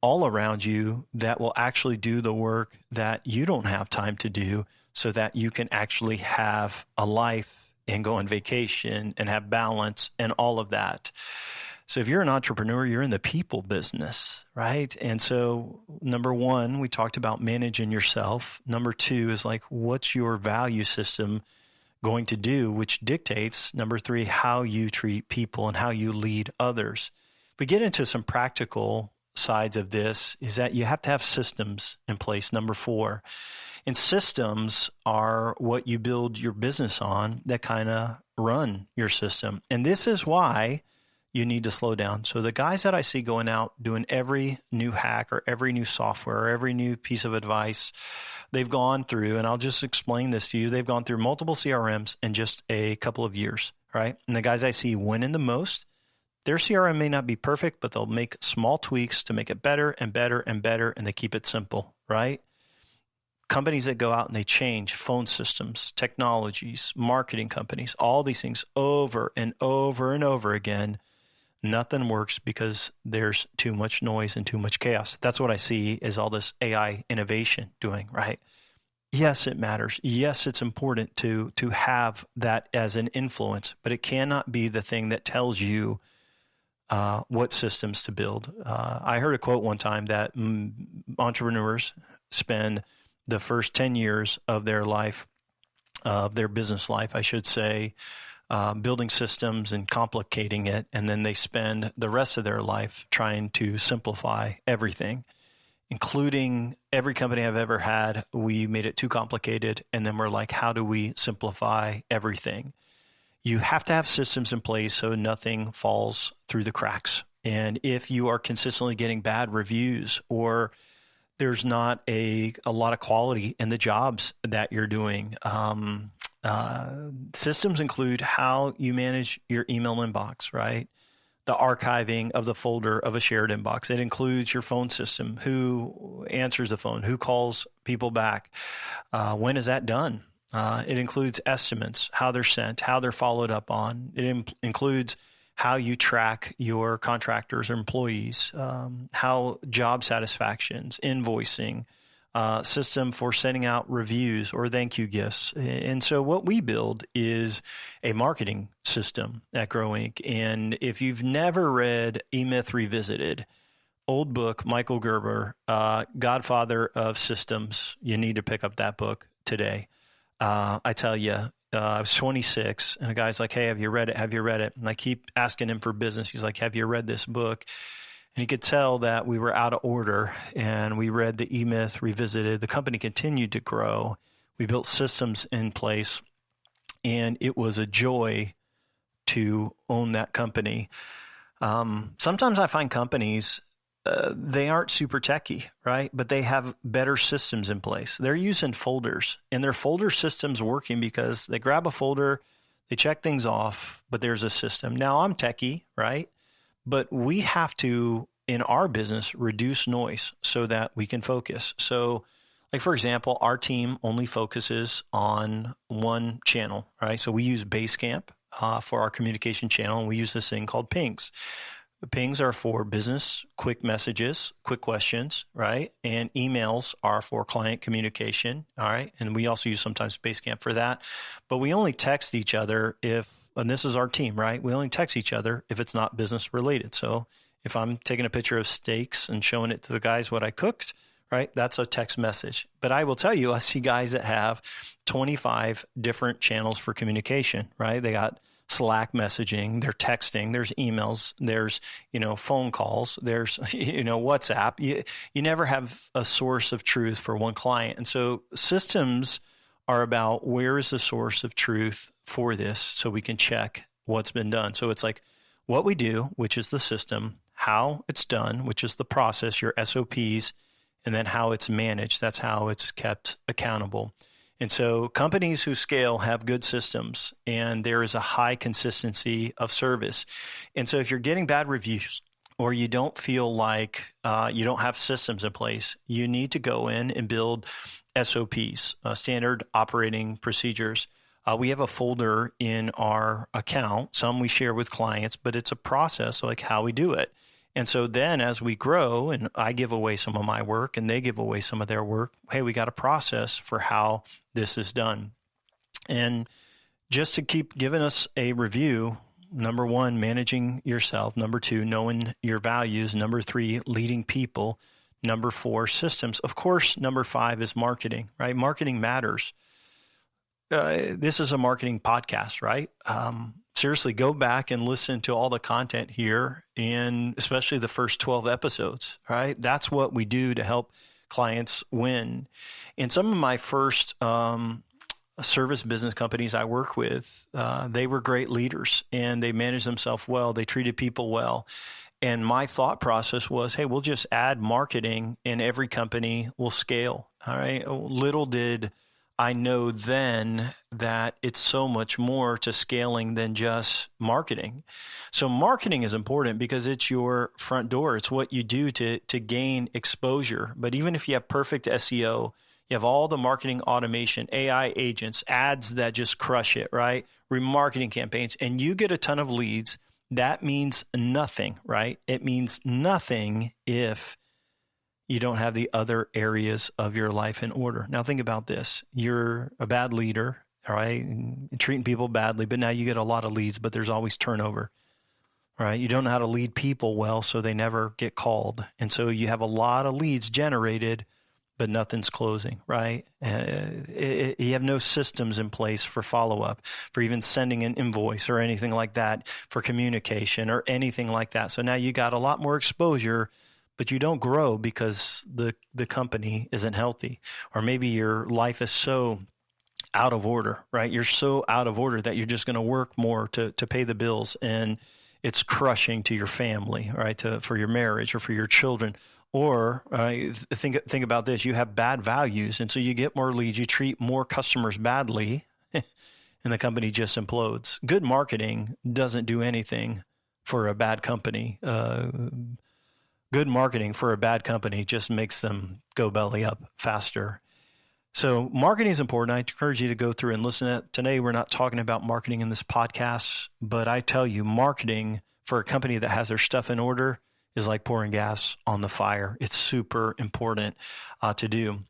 all around you that will actually do the work that you don't have time to do, so that you can actually have a life and go on vacation and have balance and all of that. So if you're an entrepreneur, you're in the people business, right? And so number 1, we talked about managing yourself. Number 2 is what's your value system going to do, which dictates, number 3, how you treat people and how you lead others. If we get into some practical sides of this, is that you have to have systems in place, number 4. And systems are what you build your business on that kind of run your system. And this is why you need to slow down. So the guys that I see going out doing every new hack or every new software or every new piece of advice, they've gone through, and I'll just explain this to you, they've gone through multiple CRMs in just a couple of years, right? And the guys I see winning the most, their CRM may not be perfect, but they'll make small tweaks to make it better and better and better, and they keep it simple, right? Companies that go out and they change phone systems, technologies, marketing companies, all these things over and over and over again, nothing works because there's too much noise and too much chaos. That's what I see is all this AI innovation doing, right? Yes, it matters. Yes, it's important to have that as an influence, but it cannot be the thing that tells you what systems to build. I heard a quote one time that entrepreneurs spend the first 10 years of their life, of their business life, I should say, building systems and complicating it, and then they spend the rest of their life trying to simplify everything, including every company I've ever had. We made it too complicated, and then we're like, how do we simplify everything? You have to have systems in place so nothing falls through the cracks. And if you are consistently getting bad reviews, or there's not a lot of quality in the jobs that you're doing, systems include how you manage your email inbox, right? The archiving of the folder of a shared inbox. It includes your phone system, who answers the phone, who calls people back, when is that done? It includes estimates, how they're sent, how they're followed up on. It includes how you track your contractors or employees, how job satisfactions, invoicing, system for sending out reviews or thank you gifts. And so what we build is a marketing system at Grow Inc. And if you've never read E-Myth Revisited, old book, Michael Gerber, Godfather of Systems, you need to pick up that book today. I tell you, I was 26, and a guy's like, hey, have you read it? Have you read it? And I keep asking him for business. He's like, have you read this book? And he could tell that we were out of order, and we read the E-Myth Revisited. The company continued to grow. We built systems in place, and it was a joy to own that company. Sometimes I find companies, they aren't super techy, right? But they have better systems in place. They're using folders, and their folder system's working because they grab a folder, they check things off, but there's a system. Now, I'm techie, right? But we have to, in our business, reduce noise so that we can focus. So, like, for example, our team only focuses on one channel, right? So we use Basecamp for our communication channel, and we use this thing called pings. The pings are for business, quick messages, quick questions, right? And emails are for client communication, all right? And we also use sometimes Basecamp for that. But we only text each other and this is our team, right? We only text each other if it's not business related. So if I'm taking a picture of steaks and showing it to the guys what I cooked, right? That's a text message. But I will tell you, I see guys that have 25 different channels for communication, right? They got Slack messaging, they're texting, there's emails, there's, phone calls, there's, WhatsApp. You never have a source of truth for one client. And so systems are about where is the source of truth for this so we can check what's been done. So it's like what we do, which is the system, how it's done, which is the process, your SOPs, and then how it's managed. That's how it's kept accountable. And so companies who scale have good systems, and there is a high consistency of service. And so if you're getting bad reviews, or you don't feel like you don't have systems in place, you need to go in and build SOPs, standard operating procedures. We have a folder in our account. Some we share with clients, but it's a process, like how we do it. And so then as we grow, and I give away some of my work and they give away some of their work, hey, we got a process for how this is done. And just to keep giving us a review, number one, managing yourself. Number two, knowing your values. Number three, leading people. Number four, systems. Of course, number five is marketing, right? Marketing matters. This is a marketing podcast, right? Seriously, go back and listen to all the content here, and especially the first 12 episodes, right? That's what we do to help clients win. And some of my first service business companies I work with, they were great leaders and they managed themselves well. They treated people well. And my thought process was, hey, we'll just add marketing and every company will scale. All right. Little did I know then that it's so much more to scaling than just marketing. So marketing is important because it's your front door. It's what you do to gain exposure. But even if you have perfect SEO, you have all the marketing automation, AI agents, ads that just crush it, right? Remarketing campaigns, and you get a ton of leads. That means nothing, right? It means nothing if you don't have the other areas of your life in order. Now think about this. You're a bad leader, all right? Treating people badly, but now you get a lot of leads, but there's always turnover, right? You don't know how to lead people well, so they never get called. And so you have a lot of leads generated, but nothing's closing, right? You have no systems in place for follow-up, for even sending an invoice or anything like that, for communication or anything like that. So now you got a lot more exposure, but you don't grow because the company isn't healthy. Or maybe your life is so out of order, right? You're so out of order that you're just going to work more to pay the bills, and it's crushing to your family, right? For your marriage or for your children. Or think about this: you have bad values, and so you get more leads, you treat more customers badly, and the company just implodes. Good marketing doesn't do anything for a bad company. Good marketing for a bad company just makes them go belly up faster. So marketing is important. I encourage you to go through and listen to it. Today, we're not talking about marketing in this podcast, but I tell you, marketing for a company that has their stuff in order is like pouring gas on the fire. It's super important to do.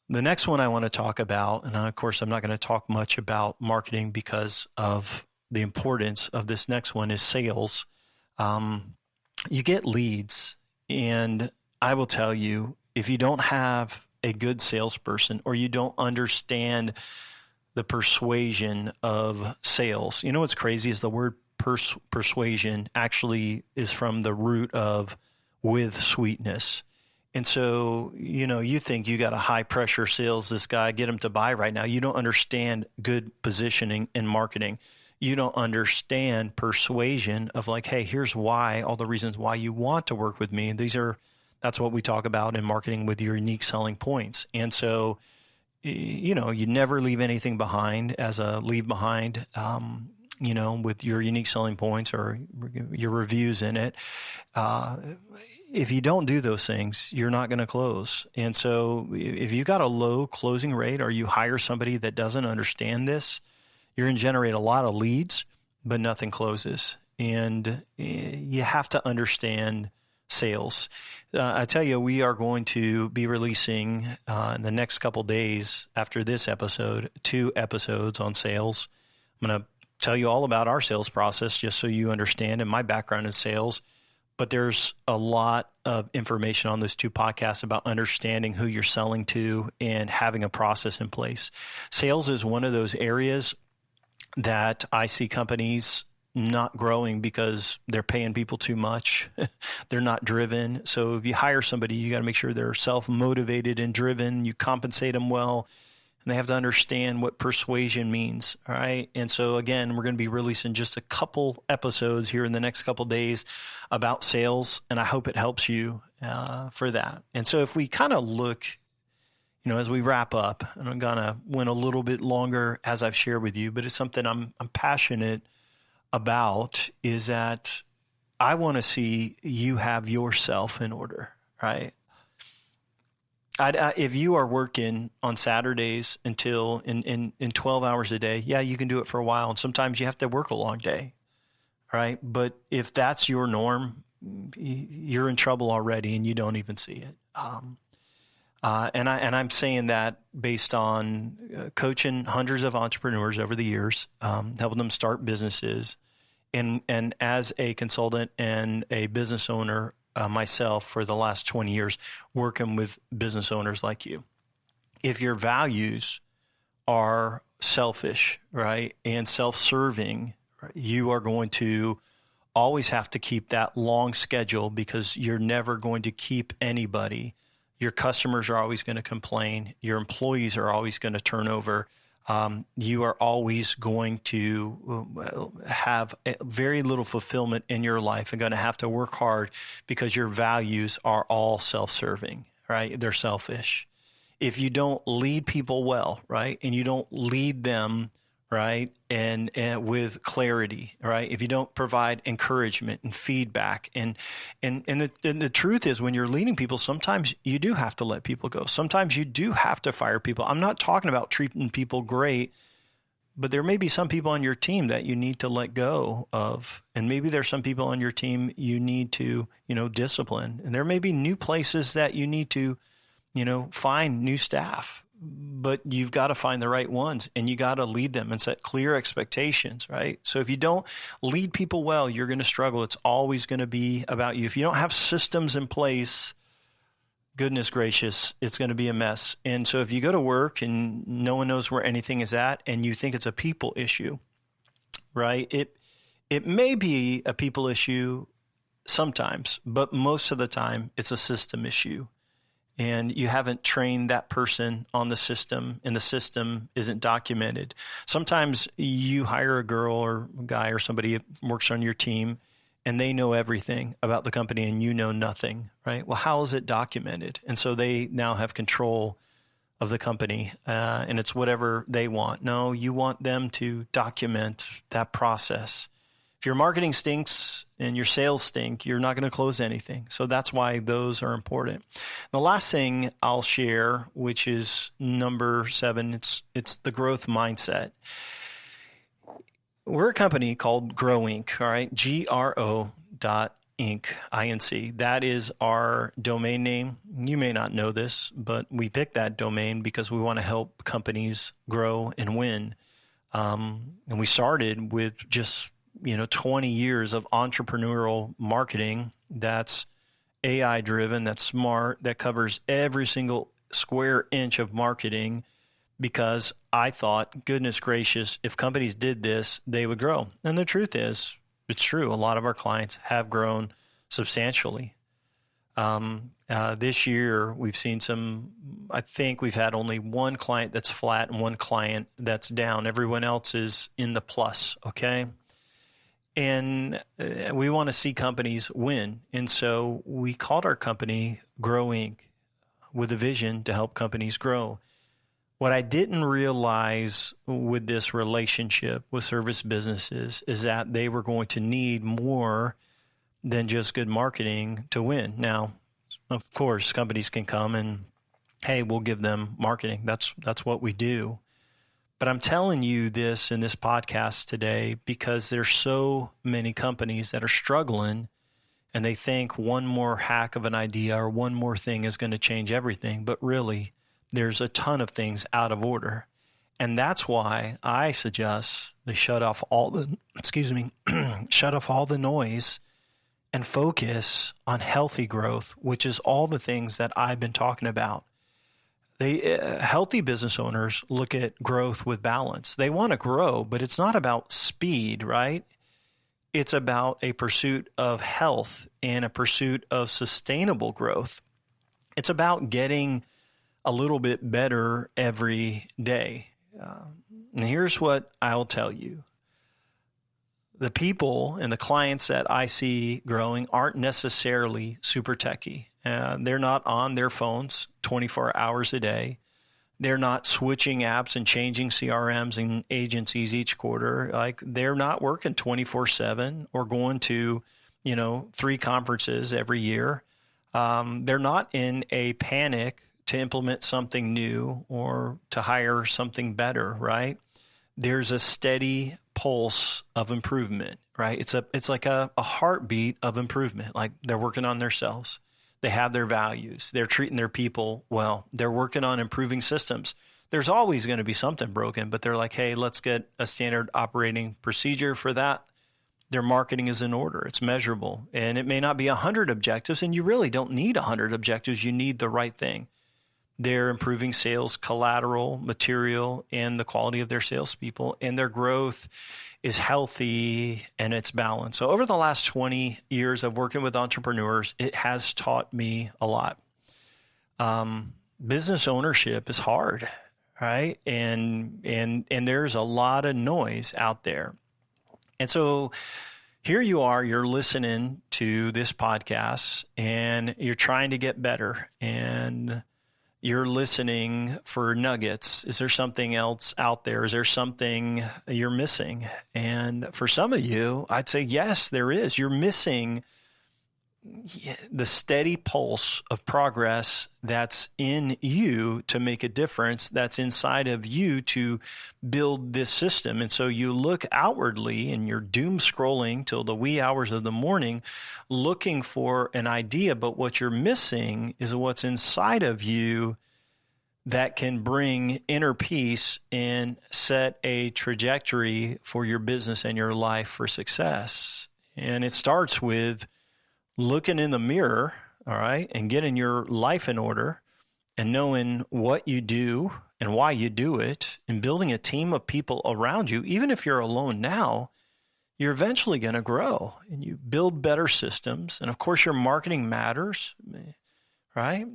The next one I want to talk about, and of course, I'm not going to talk much about marketing because of the importance of this next one, is sales. You get leads, and I will tell you, if you don't have a good salesperson, or you don't understand the persuasion of sales. You know what's crazy is the word persuasion actually is from the root of with sweetness. And so, you think you got a high pressure sales, this guy, get him to buy right now. You don't understand good positioning in marketing. You don't understand persuasion of like, hey, here's why, all the reasons why you want to work with me. That's what we talk about in marketing with your unique selling points. And so, you never leave anything behind as a leave behind, with your unique selling points or your reviews in it. If you don't do those things, you're not going to close. And so if you got a low closing rate, or you hire somebody that doesn't understand this, you're going to generate a lot of leads, but nothing closes. And you have to understand sales. I tell you, we are going to be releasing in the next couple days after this episode, 2 episodes on sales. I'm going to tell you all about our sales process just so you understand, and my background in sales. But there's a lot of information on those 2 podcasts about understanding who you're selling to and having a process in place. Sales is one of those areas that I see companies not growing because they're paying people too much. They're not driven. So if you hire somebody, you got to make sure they're self-motivated and driven. You compensate them well, and they have to understand what persuasion means. All right. And so again, we're going to be releasing just a couple episodes here in the next couple days about sales, and I hope it helps you for that. And so if we kind of look, as we wrap up, and I'm going to went a little bit longer as I've shared with you, but it's something I'm passionate about, is that I want to see you have yourself in order, right? If you are working on Saturdays until in 12 hours a day, yeah, you can do it for a while. And sometimes you have to work a long day, right? But if that's your norm, you're in trouble already and you don't even see it. And I'm saying that based on coaching hundreds of entrepreneurs over the years, helping them start businesses, and as a consultant and a business owner myself for the last 20 years, working with business owners like you. If your values are selfish, right, and self-serving, right, you are going to always have to keep that long schedule, because you're never going to keep anybody. Your customers are always going to complain. Your employees are always going to turn over. You are always going to have very little fulfillment in your life and going to have to work hard because your values are all self-serving, right? They're selfish. If you don't lead people well, right, and you don't lead them, right, and with clarity, right, if you don't provide encouragement and feedback, and the truth is, when you're leading people, sometimes you do have to let people go. Sometimes you do have to fire people. I'm not talking about treating people great, but there may be some people on your team that you need to let go of, and maybe there's some people on your team you need to, discipline, and there may be new places that you need to, find new staff. But you've got to find the right ones, and you got to lead them and set clear expectations, right? So if you don't lead people well, you're going to struggle. It's always going to be about you. If you don't have systems in place, goodness gracious, it's going to be a mess. And so if you go to work and no one knows where anything is at and you think it's a people issue, right? It may be a people issue sometimes, but most of the time it's a system issue. And you haven't trained that person on the system, and the system isn't documented. Sometimes you hire a girl or a guy or somebody who works on your team, and they know everything about the company and you know nothing, right? Well, how is it documented? And so they now have control of the company, and it's whatever they want. No, you want them to document that process. If your marketing stinks and your sales stink, you're not going to close anything. So that's why those are important. The last thing I'll share, which is number 7, it's the growth mindset. We're a company called Grow Inc., all right? GRO.Inc., I-N-C. That is our domain name. You may not know this, but we picked that domain because we want to help companies grow and win. And we started with just 20 years of entrepreneurial marketing that's AI driven, that's smart, that covers every single square inch of marketing, because I thought, goodness gracious, if companies did this, they would grow. And the truth is, it's true. A lot of our clients have grown substantially. This year, we've seen I think we've had only one client that's flat and one client that's down. Everyone else is in the plus, okay? And we want to see companies win. And so we called our company Grow Inc. with a vision to help companies grow. What I didn't realize with this relationship with service businesses is that they were going to need more than just good marketing to win. Now, of course, companies can come and, hey, we'll give them marketing. That's what we do. But I'm telling you this in this podcast today because there's so many companies that are struggling and they think one more hack of an idea or one more thing is going to change everything. But really, there's a ton of things out of order. And that's why I suggest they shut off all the noise and focus on healthy growth, which is all the things that I've been talking about. Healthy business owners look at growth with balance. They want to grow, but it's not about speed, right? It's about a pursuit of health and a pursuit of sustainable growth. It's about getting a little bit better every day. And here's what I'll tell you. The people and the clients that I see growing aren't necessarily super techie. They're not on their phones 24 hours a day. They're not switching apps and changing CRMs and agencies each quarter. Like, they're not working 24/7 or going to, 3 conferences every year. They're not in a panic to implement something new or to hire something better, right? There's a steady pulse of improvement, right? It's like a heartbeat of improvement. Like, they're working on themselves. They have their values. They're treating their people well. They're working on improving systems. There's always going to be something broken, but they're like, hey, let's get a standard operating procedure for that. Their marketing is in order. It's measurable. And it may not be 100 objectives, and you really don't need 100 objectives. You need the right thing. They're improving sales, collateral, material, and the quality of their salespeople, and their growth is healthy and it's balanced. So over the last 20 years of working with entrepreneurs, it has taught me a lot. Business ownership is hard, right? And there's a lot of noise out there. And so here you are, you're listening to this podcast and you're trying to get better, and you're listening for nuggets. Is there something else out there? Is there something you're missing? And for some of you, I'd say, yes, there is. You're missing the steady pulse of progress that's in you to make a difference, that's inside of you to build this system. And so you look outwardly and you're doom scrolling till the wee hours of the morning looking for an idea, but what you're missing is what's inside of you that can bring inner peace and set a trajectory for your business and your life for success. And it starts with looking in the mirror all right, and getting your life in order and knowing what you do and why you do it and building a team of people around you, even if you're alone now, you're eventually going to grow and you build better systems. And of course, your marketing matters, right?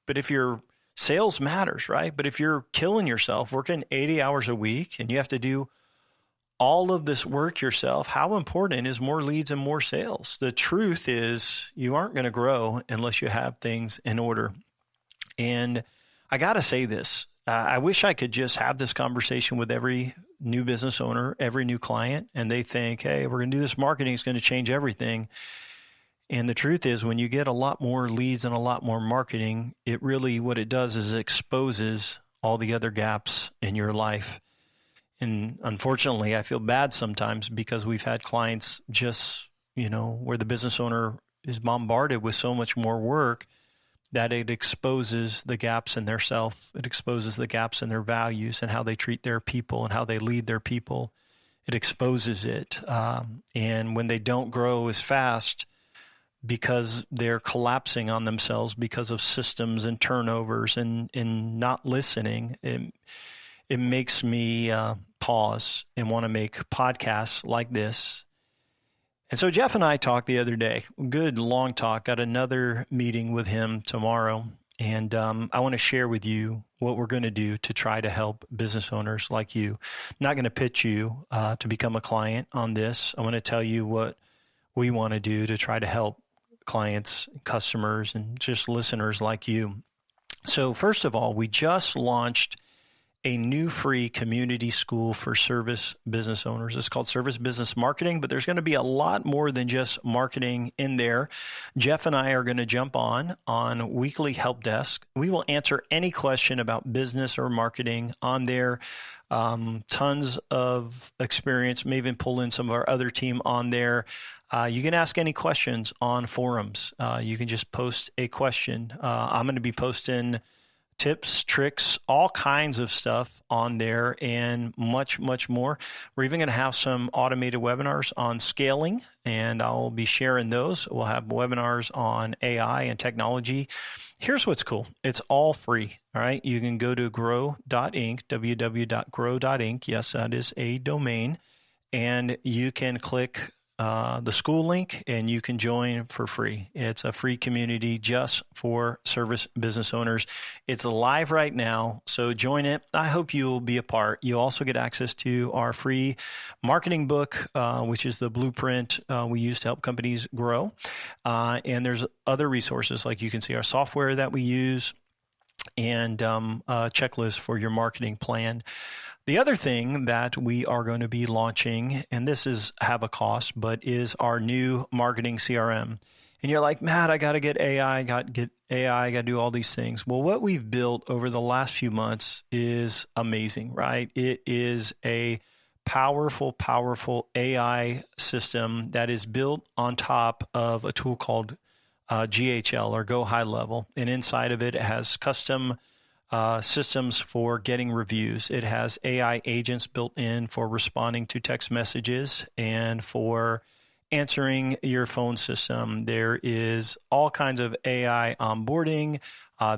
But if your sales matters, right? But if you're killing yourself, working 80 hours a week, and you have to do all of this work yourself, how important is more leads and more sales? The truth is you aren't going to grow unless you have things in order. And I got to say this, I wish I could just have this conversation with every new business owner, every new client, and they think, hey, we're going to do this marketing, it's going to change everything. And the truth is, when you get a lot more leads and a lot more marketing, it really, what it does is it exposes all the other gaps in your life. And unfortunately, I feel bad sometimes because we've had clients just, where the business owner is bombarded with so much more work that it exposes the gaps in their self. It exposes the gaps in their values and how they treat their people and how they lead their people. It exposes it. And when they don't grow as fast because they're collapsing on themselves because of systems and turnovers and not listening, it makes me pause and want to make podcasts like this. And so Jeff and I talked the other day, good long talk, got another meeting with him tomorrow. And I want to share with you what we're going to do to try to help business owners like you. I'm not going to pitch you to become a client on this. I want to tell you what we want to do to try to help clients, customers, and just listeners like you. So first of all, we just launched a new free community school for service business owners. It's called Service Business Marketing, but there's going to be a lot more than just marketing in there. Jeff and I are going to jump on weekly help desk. We will answer any question about business or marketing on there. Tons of experience, may even pull in some of our other team on there. You can ask any questions on forums. You can just post a question. I'm going to be posting tips, tricks, all kinds of stuff on there and much, much more. We're even going to have some automated webinars on scaling, and I'll be sharing those. We'll have webinars on AI and technology. Here's what's cool. It's all free. All right. You can go to grow.inc, www.grow.inc. Yes, that is a domain. And you can click the school link and you can join for free. It's a free community just for service business owners. It's live right now, so join it. I hope you'll be a part. You'll also get access to our free marketing book, which is the blueprint we use to help companies grow. And there's other resources, like you can see our software that we use and a checklist for your marketing plan. The other thing that we are going to be launching, and this is have a cost, but is our new marketing CRM. And you're like, Matt, I got to get AI, got to do all these things. Well, what we've built over the last few months is amazing, right? It is a powerful, powerful AI system that is built on top of a tool called GHL, or Go High Level. And inside of it, it has custom systems for getting reviews. It has AI agents built in for responding to text messages and for answering your phone system. There is all kinds of AI onboarding.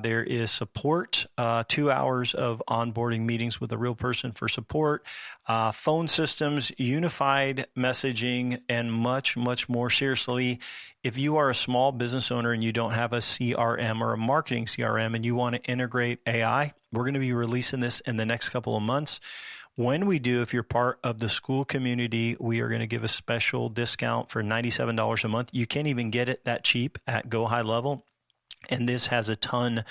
There is support, 2 hours of onboarding meetings with a real person for support, phone systems, unified messaging, and much, much more. Seriously, if you are a small business owner and you don't have a CRM or a marketing CRM and you want to integrate AI, we're going to be releasing this in the next couple of months. When we do, if you're part of the school community, we are going to give a special discount for $97 a month. You can't even get it that cheap at Go High Level. And this has a ton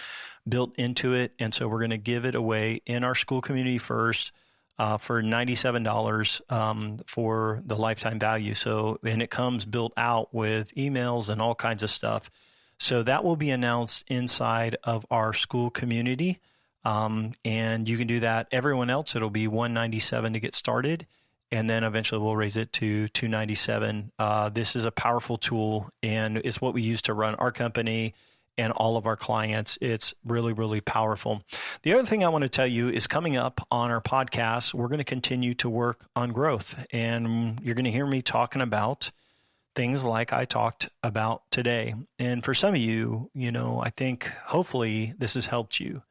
built into it. And so we're going to give it away in our school community first for $97 for the lifetime value. So, and it comes built out with emails and all kinds of stuff. So that will be announced inside of our school community. And you can do that. Everyone else, it'll be $197 to get started. And then eventually we'll raise it to $297. This is a powerful tool, and it's what we use to run our company and all of our clients. It's really, really powerful. The other thing I want to tell you is coming up on our podcast, we're going to continue to work on growth. And you're going to hear me talking about things like I talked about today. And for some of you, I think hopefully this has helped you.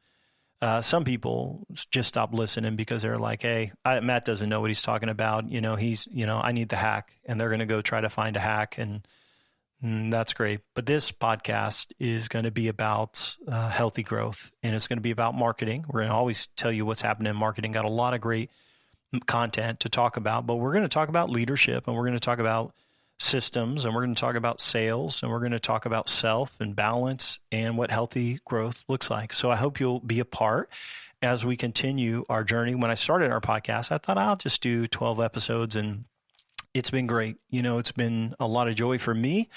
Some people just stop listening because they're like, hey, Matt doesn't know what he's talking about. I need the hack, and they're going to go try to find a hack, and that's great. But this podcast is going to be about healthy growth, and it's going to be about marketing. We're going to always tell you what's happening in marketing. Got a lot of great content to talk about, but we're going to talk about leadership, and we're going to talk about systems, and we're going to talk about sales, and we're going to talk about self and balance and what healthy growth looks like. So I hope you'll be a part as we continue our journey. When I started our podcast, I thought I'll just do 12 episodes, and it's been great. It's been a lot of joy for me.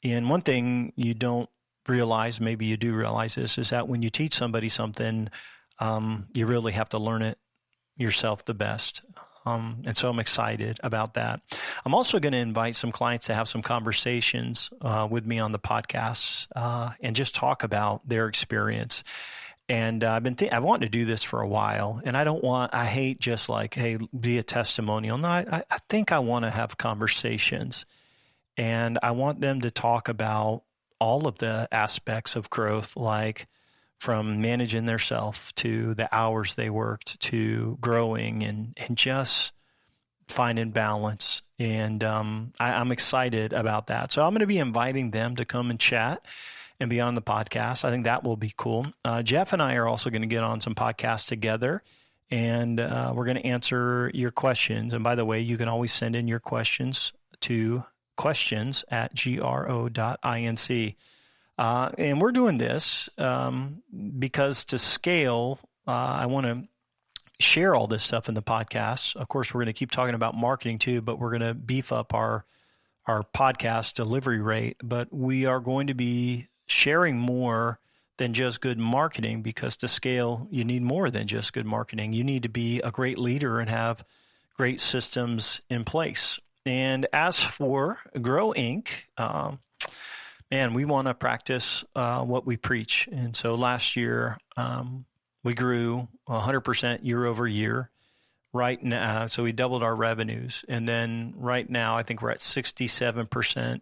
And one thing you don't realize, maybe you do realize this, is that when you teach somebody something, you really have to learn it yourself the best. And so I'm excited about that. I'm also going to invite some clients to have some conversations with me on the podcast and just talk about their experience. And I wanted to do this for a while, and I hate just like, hey, be a testimonial. No, I think I want to have conversations, and I want them to talk about all of the aspects of growth, like from managing their self to the hours they worked to growing and just finding balance. And I'm excited about that. So I'm going to be inviting them to come and chat and be on the podcast. I think that will be cool. Jeff and I are also going to get on some podcasts together, and we're going to answer your questions. And by the way, you can always send in your questions to questions@gro.inc. And we're doing this because to scale, I want to share all this stuff in the podcast. Of course, we're going to keep talking about marketing too, but we're going to beef up our podcast delivery rate. But we are going to be sharing more than just good marketing, because to scale, you need more than just good marketing. You need to be a great leader and have great systems in place. And as for Grow Inc., man, we want to practice what we preach. And so last year, we grew 100% year over year. Right now, so we doubled our revenues. And then right now, I think we're at 67%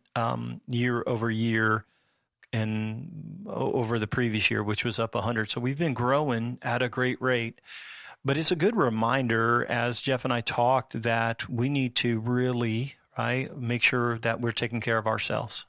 year over year, and over the previous year, which was up 100. So we've been growing at a great rate. But it's a good reminder, as Jeff and I talked, that we need to really, make sure that we're taking care of ourselves.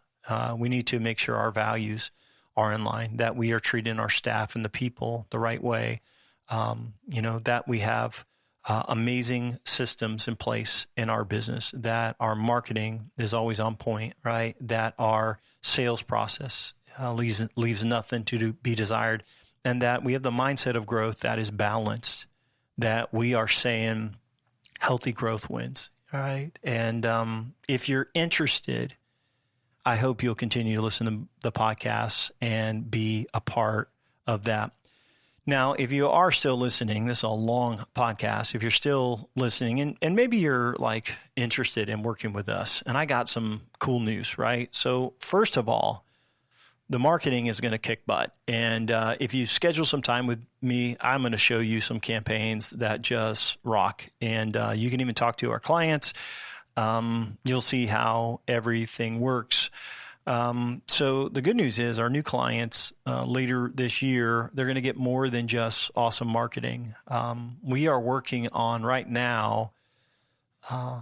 We need to make sure our values are in line, that we are treating our staff and the people the right way, that we have amazing systems in place in our business, that our marketing is always on point, right? That our sales process leaves nothing to be desired, and that we have the mindset of growth that is balanced, that we are saying healthy growth wins, all right? And if you're interested, I hope you'll continue to listen to the podcast and be a part of that. Now, if you are still listening, this is a long podcast. If you're still listening, and maybe you're like interested in working with us, and I got some cool news, right? So first of all, the marketing is going to kick butt. And if you schedule some time with me, I'm going to show you some campaigns that just rock. And you can even talk to our clients. You'll see how everything works. So the good news is our new clients later this year, they're going to get more than just awesome marketing. We are working on right now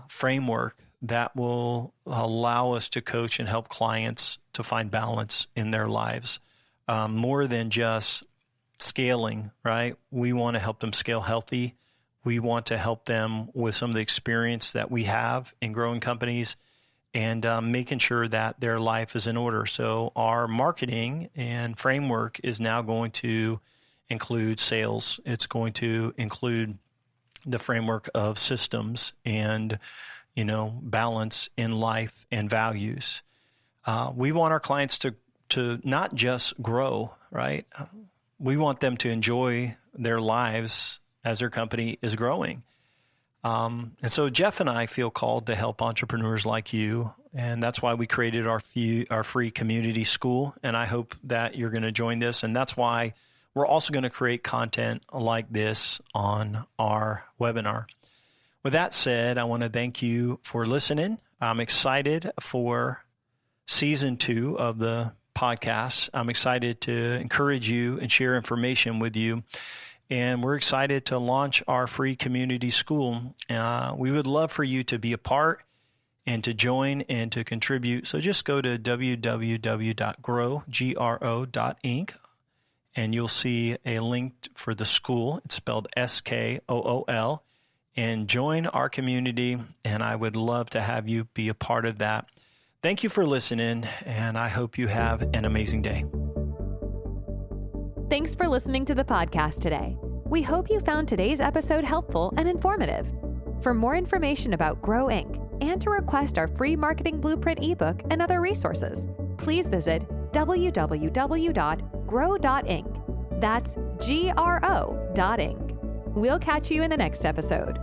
framework that will allow us to coach and help clients to find balance in their lives. More than just scaling, right? We want to help them scale healthy. We want to help them with some of the experience that we have in growing companies and making sure that their life is in order. So our marketing and framework is now going to include sales. It's going to include the framework of systems and, balance in life and values. We want our clients to not just grow, right? We want them to enjoy their lives as their company is growing. And so Jeff and I feel called to help entrepreneurs like you, and that's why we created our free community school, and I hope that you're going to join this, and that's why we're also going to create content like this on our webinar. With that said, I want to thank you for listening. I'm excited for season 2 of the podcast. I'm excited to encourage you and share information with you. And we're excited to launch our free community school. We would love for you to be a part and to join and to contribute. So just go to www.grow.inc and you'll see a link for the school. It's spelled SKOOL. And join our community, and I would love to have you be a part of that. Thank you for listening, and I hope you have an amazing day. Thanks for listening to the podcast today. We hope you found today's episode helpful and informative. For more information about Grow Inc. and to request our free marketing blueprint ebook and other resources, please visit www.grow.inc. That's GRO.inc. We'll catch you in the next episode.